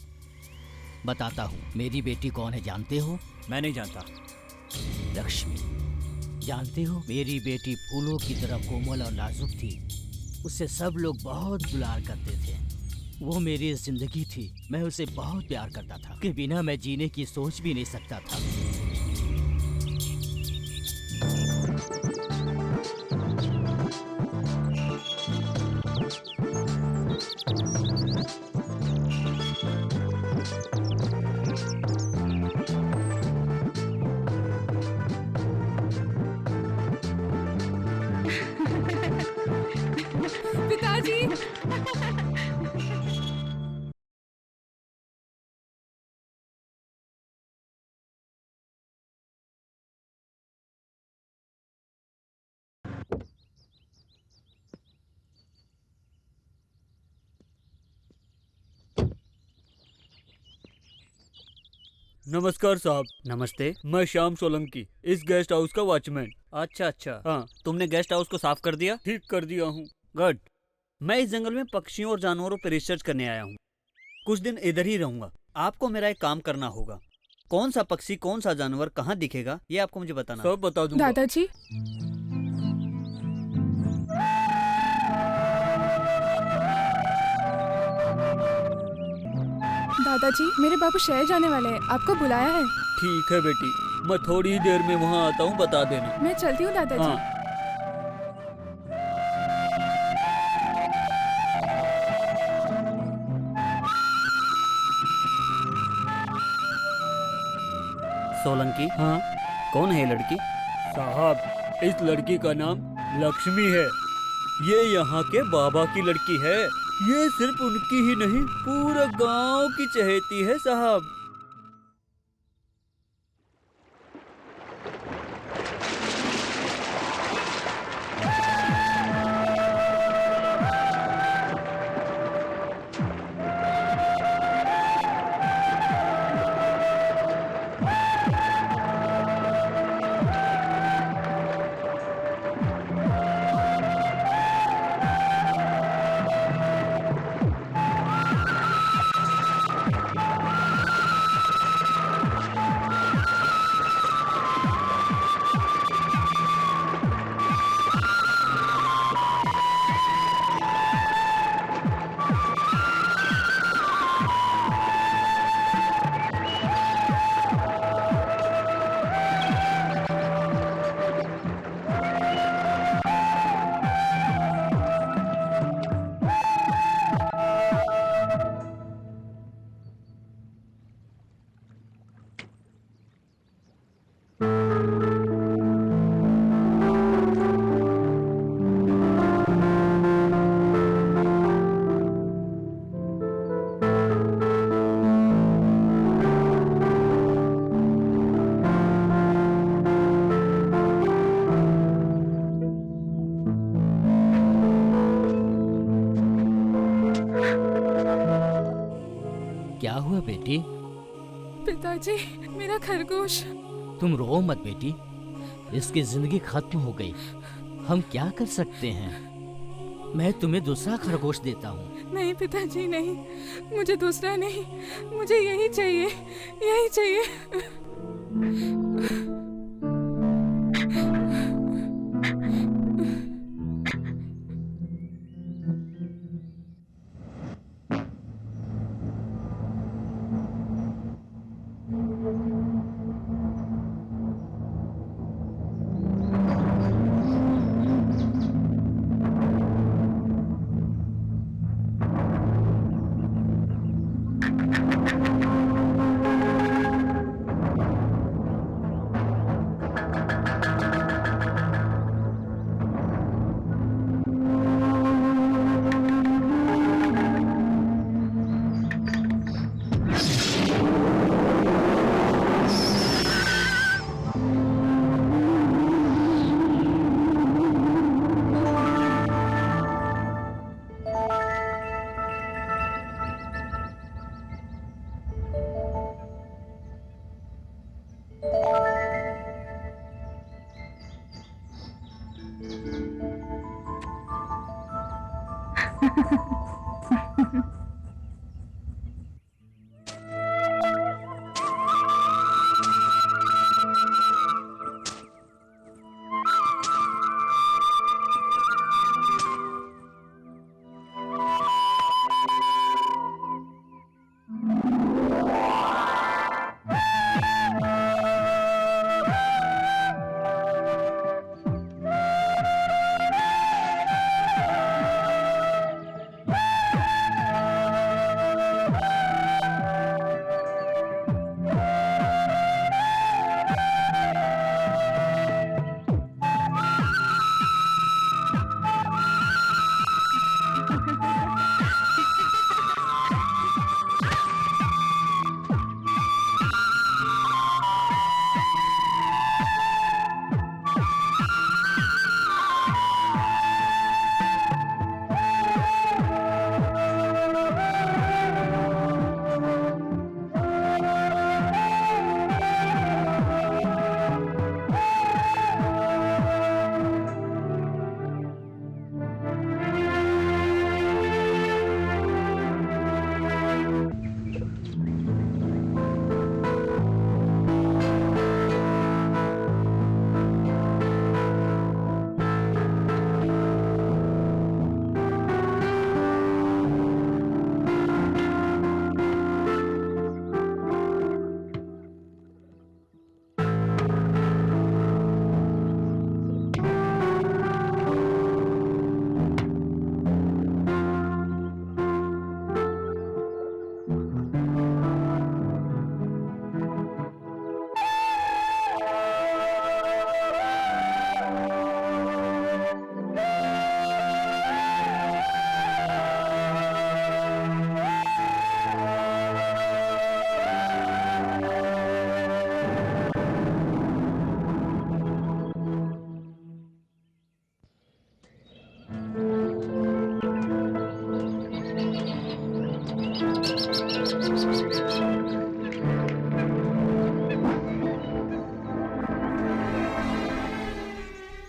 बताता हूँ। मेरी बेटी कौन है जानते हो? मैं नहीं जानता। लक्ष्मी। जानते हो, मेरी बेटी फूलों की तरह कोमल और नाजुक थी। उससे सब लोग बहुत दुलार करते थे। वो मेरी जिंदगी थी। मैं उसे बहुत प्यार करता था। उसके बिना मैं जीने की सोच भी नहीं सकता था। पिताजी। नमस्कार साहब। नमस्ते। मैं श्याम सोलंकी, इस गेस्ट हाउस का वॉचमैन। अच्छा अच्छा। हाँ, तुमने गेस्ट हाउस को साफ कर दिया? ठीक कर दिया हूँ। गुड। मैं इस जंगल में पक्षियों और जानवरों पर रिसर्च करने आया हूँ। कुछ दिन इधर ही रहूंगा। आपको मेरा एक काम करना होगा। कौन सा पक्षी, कौन सा जानवर कहाँ दिखेगा, ये आपको मुझे बताना। सब बता दूंगा। दादाजी, दादाजी, मेरे बाबू शहर जाने वाले हैं, आपको बुलाया है। ठीक है बेटी, मैं थोड़ी ही देर में वहाँ आता हूँ, बता देना। मैं चलती हूँ दादाजी। हाँ। सोलंकी। हाँ। कौन है ये लड़की? साहब, इस लड़की का नाम लक्ष्मी है। ये यहाँ के बाबा की लड़की है। ये सिर्फ उनकी ही नहीं, पूरे गांव की चहेती है साहब। क्या हुआ बेटी? पिताजी, मेरा खरगोश। तुम रो मत बेटी, इसकी जिंदगी खत्म हो गई। हम क्या कर सकते हैं? मैं तुम्हें दूसरा खरगोश देता हूँ। नहीं पिताजी नहीं, मुझे दूसरा नहीं, मुझे यही चाहिए, यही चाहिए।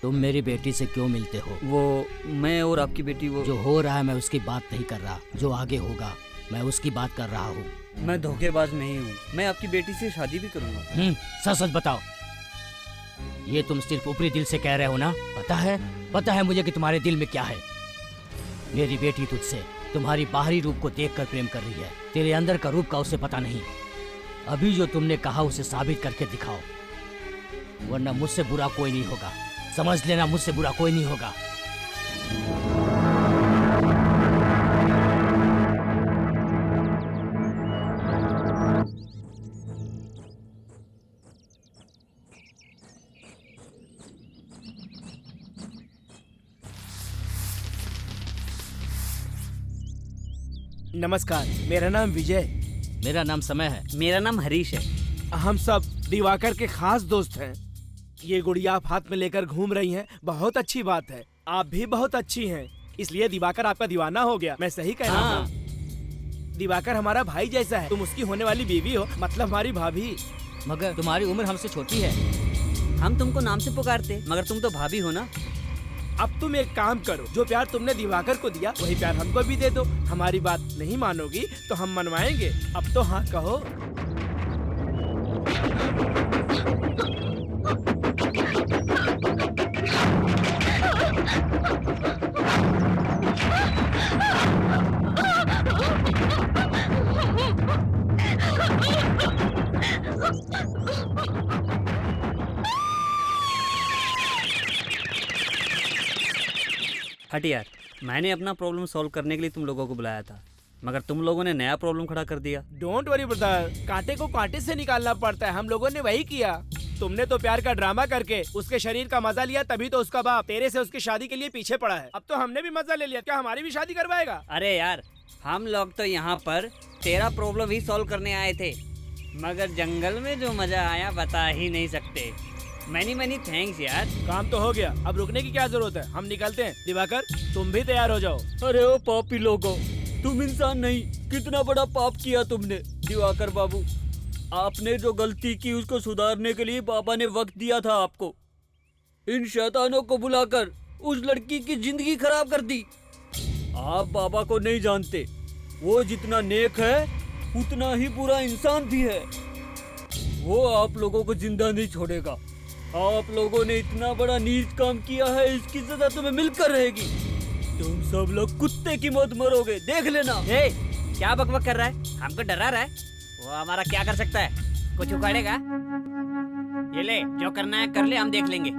तुम मेरी बेटी से क्यों मिलते हो? वो मैं और आपकी बेटी वो जो हो रहा है मैं उसकी बात नहीं कर रहा, जो आगे होगा मैं उसकी बात कर रहा हूँ। मैं धोखेबाज नहीं हूँ, मैं आपकी बेटी से शादी भी करूँगा। सच सच बताओ, ये तुम सिर्फ ऊपरी दिल से कह रहे हो ना? पता है मुझे कि तुम्हारे दिल में क्या है। मेरी बेटी तुझसे तुम्हारी बाहरी रूप को देखकर प्रेम कर रही है, तेरे अंदर का रूप का उसे पता नहीं। अभी जो तुमने कहा उसे साबित करके दिखाओ, वरना मुझसे बुरा कोई नहीं होगा। समझ लेना, मुझसे बुरा कोई नहीं होगा। नमस्कार, मेरा नाम विजय। मेरा नाम समय है। मेरा नाम हरीश है। हम सब दिवाकर के खास दोस्त हैं। ये गुड़िया आप हाथ में लेकर घूम रही हैं, बहुत अच्छी बात है। आप भी बहुत अच्छी हैं, इसलिए दिवाकर आपका दीवाना हो गया। मैं सही कह रहा हूँ? दिवाकर हमारा भाई जैसा है, तुम उसकी होने वाली बीवी हो, मतलब हमारी भाभी। मगर तुम्हारी उम्र हमसे छोटी है। हम तुमको नाम से पुकारते, मगर तुम तो भाभी हो ना। अब तुम एक काम करो, जो प्यार तुमने दिवाकर को दिया वही प्यार हमको भी दे दो। हमारी बात नहीं मानोगी तो हम मनवाएंगे। अब तो हाँ कहो। हट यार, मैंने अपना प्रॉब्लम सॉल्व करने के लिए तुम लोगों को बुलाया था, मगर तुम लोगों ने नया प्रॉब्लम खड़ा कर दिया। डोंट वरी ब्रदर, कांटे को कांटे से निकालना पड़ता है। हम लोगों ने वही किया। तुमने तो प्यार का ड्रामा करके उसके शरीर का मजा लिया, तभी तो उसका बाप तेरे से उसकी शादी के लिए पीछे पड़ा है। अब तो हमने भी मजा ले लिया, क्या हमारी भी शादी करवाएगा? अरे यार, हम लोग तो यहाँ पर तेरा प्रॉब्लम ही सॉल्व करने आए थे, मगर जंगल में जो मजा आया बता ही नहीं सकते। मैनी थैंक्स यार। काम तो हो गया, अब रुकने की क्या जरूरत है? हम निकलते हैं। दिवाकर तुम भी तैयार हो जाओ। अरे ओ पापी लोगों, तुम इंसान नहीं, कितना बड़ा पाप किया तुमने। दिवाकर बाबू, आपने जो गलती की उसको सुधारने के लिए बाबा ने वक्त दिया था आपको। इन शैतानों को बुलाकर उस लड़की की जिंदगी खराब कर दी। आप बाबा को नहीं जानते, वो जितना नेक है उतना ही बुरा इंसान भी है। वो आप लोगों को जिंदा नहीं छोड़ेगा। आप लोगों ने इतना बड़ा नीच काम किया है, इसकी सजा तुम्हें मिलकर रहेगी। तुम सब लोग कुत्ते की मौत मरोगे, देख लेना। ए, क्या बकबक कर रहा है? हमको डरा रहा है? वो हमारा क्या कर सकता है? कुछ उखाड़ेगा? ये ले, जो करना है कर ले, हम देख लेंगे।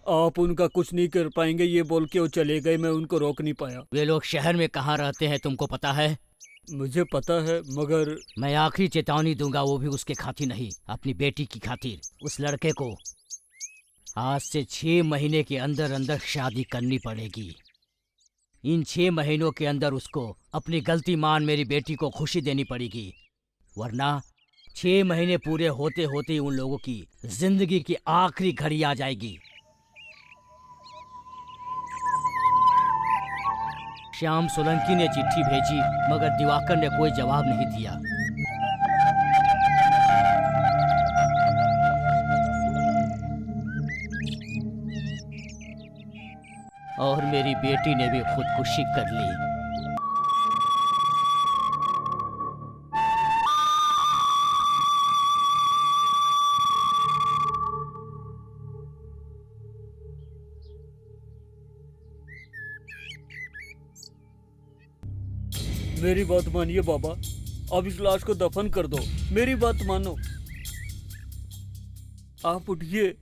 आप उनका कुछ नहीं कर पाएंगे, ये बोल के वो चले गए। मैं उनको रोक नहीं पाया। वे लोग शहर में कहाँ रहते हैं तुमको पता है? मुझे पता है, मगर मैं आखिरी चेतावनी दूंगा, वो भी उसके खातिर नहीं, अपनी बेटी की खातिर। उस लड़के को आज से 6 महीने के अंदर अंदर शादी करनी पड़ेगी। इन 6 महीनों के अंदर उसको अपनी गलती मान मेरी बेटी को खुशी देनी पड़ेगी, वरना 6 महीने पूरे होते होते उन लोगों की जिंदगी की आखिरी घड़ी आ जाएगी। श्याम सोलंकी ने चिट्ठी भेजी, मगर दिवाकर ने कोई जवाब नहीं दिया। और मेरी बेटी ने भी खुदकुशी कर ली। मेरी बात मानिए बाबा, अब इस लाश को दफन कर दो। मेरी बात मानो, आप उठिए।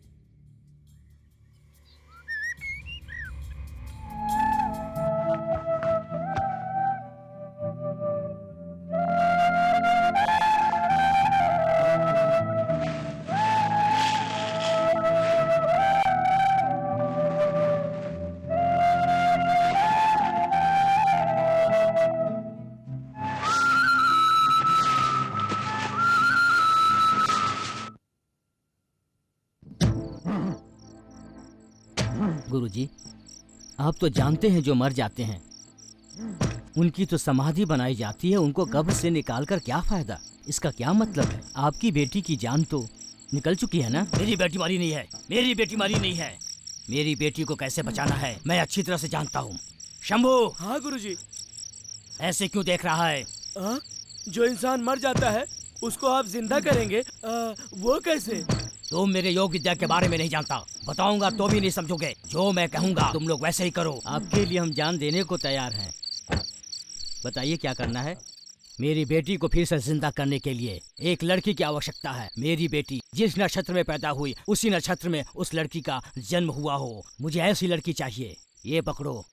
गुरुजी, आप तो जानते हैं जो मर जाते हैं उनकी तो समाधि बनाई जाती है, उनको कब्र से निकालकर क्या फायदा? इसका क्या मतलब है? आपकी बेटी की जान तो निकल चुकी है ना? मेरी बेटी मारी नहीं है, मेरी बेटी मारी नहीं है। मेरी बेटी को कैसे बचाना है मैं अच्छी तरह से जानता हूँ। शंभू! हाँ गुरुजी। ऐसे क्यों देख रहा है? जो इंसान मर जाता है उसको आप जिंदा करेंगे? वो कैसे? तुम मेरे योग विद्या के बारे में नहीं जानता, बताऊंगा तो भी नहीं समझोगे। जो मैं कहूंगा तुम लोग वैसे ही करो। आपके लिए हम जान देने को तैयार हैं। बताइए क्या करना है? मेरी बेटी को फिर से जिंदा करने के लिए एक लड़की की आवश्यकता है। मेरी बेटी जिस नक्षत्र में पैदा हुई उसी नक्षत्र में उस लड़की का जन्म हुआ हो। मुझे ऐसी लड़की चाहिए। ये पकड़ो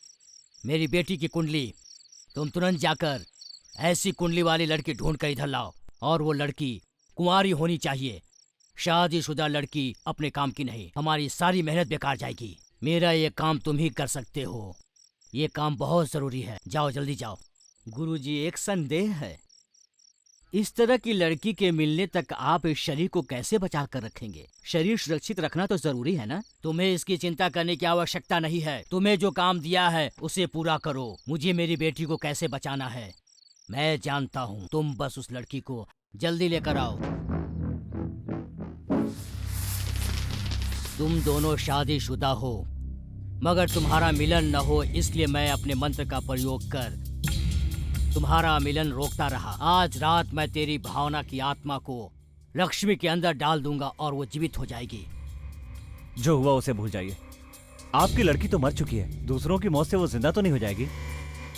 मेरी बेटी की कुंडली। तुम तुरंत जाकर ऐसी कुंडली वाली लड़की ढूंढ कर इधर लाओ, और वो लड़की कुंवारी होनी चाहिए। शादीशुदा लड़की अपने काम की नहीं। हमारी सारी मेहनत बेकार जाएगी। मेरा ये काम तुम ही कर सकते हो। ये काम बहुत जरूरी है। जाओ जल्दी जाओ। गुरुजी, एक संदेह है। इस तरह की लड़की के मिलने तक आप इस शरीर को कैसे बचा कर रखेंगे? शरीर सुरक्षित रखना तो जरूरी है ना? तुम्हें इसकी चिंता करने की आवश्यकता नहीं है। तुम्हें जो काम दिया है उसे पूरा करो। मुझे मेरी बेटी को कैसे बचाना है मैं जानता हूँ, तुम बस उस लड़की को जल्दी लेकर आओ। तुम दोनों शादीशुदा हो, मगर तुम्हारा मिलन न हो, इसलिए मैं अपने मंत्र का प्रयोग कर तुम्हारा मिलन रोकता रहा। आज रात मैं तेरी भावना की आत्मा को लक्ष्मी के अंदर डाल दूंगा और वो जीवित हो जाएगी। जो हुआ उसे भूल जाइए। आपकी लड़की तो मर चुकी है, दूसरों की मौत से वो जिंदा तो नहीं हो जाएगी।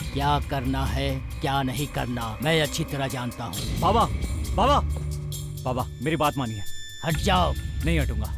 क्या करना है क्या नहीं करना मैं अच्छी तरह जानता हूँ। बाबा बाबा बाबा, मेरी बात मानिए। हट जाओ। नहीं हटूंगा।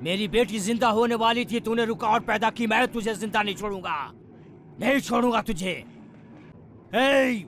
मेरी बेटी जिंदा होने वाली थी, तूने रुकावट पैदा की। मैं तुझे जिंदा नहीं छोड़ूंगा, नहीं छोड़ूंगा तुझे। हे!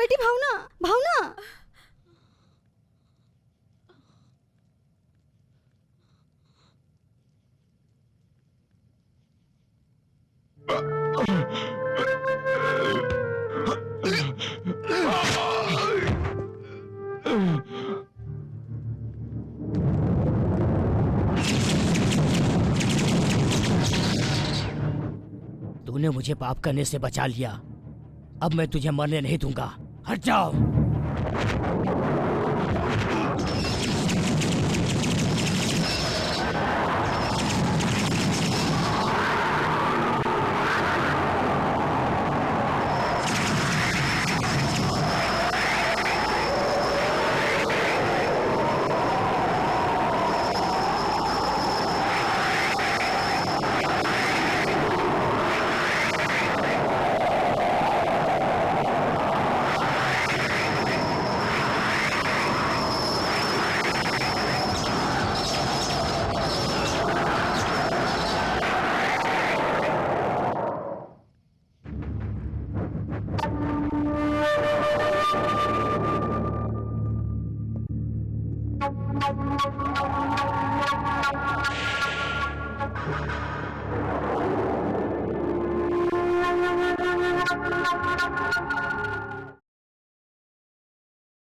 बेटी भावना, भावना। तूने मुझे पाप करने से बचा लिया, अब मैं तुझे मरने नहीं दूंगा। हट जाओ।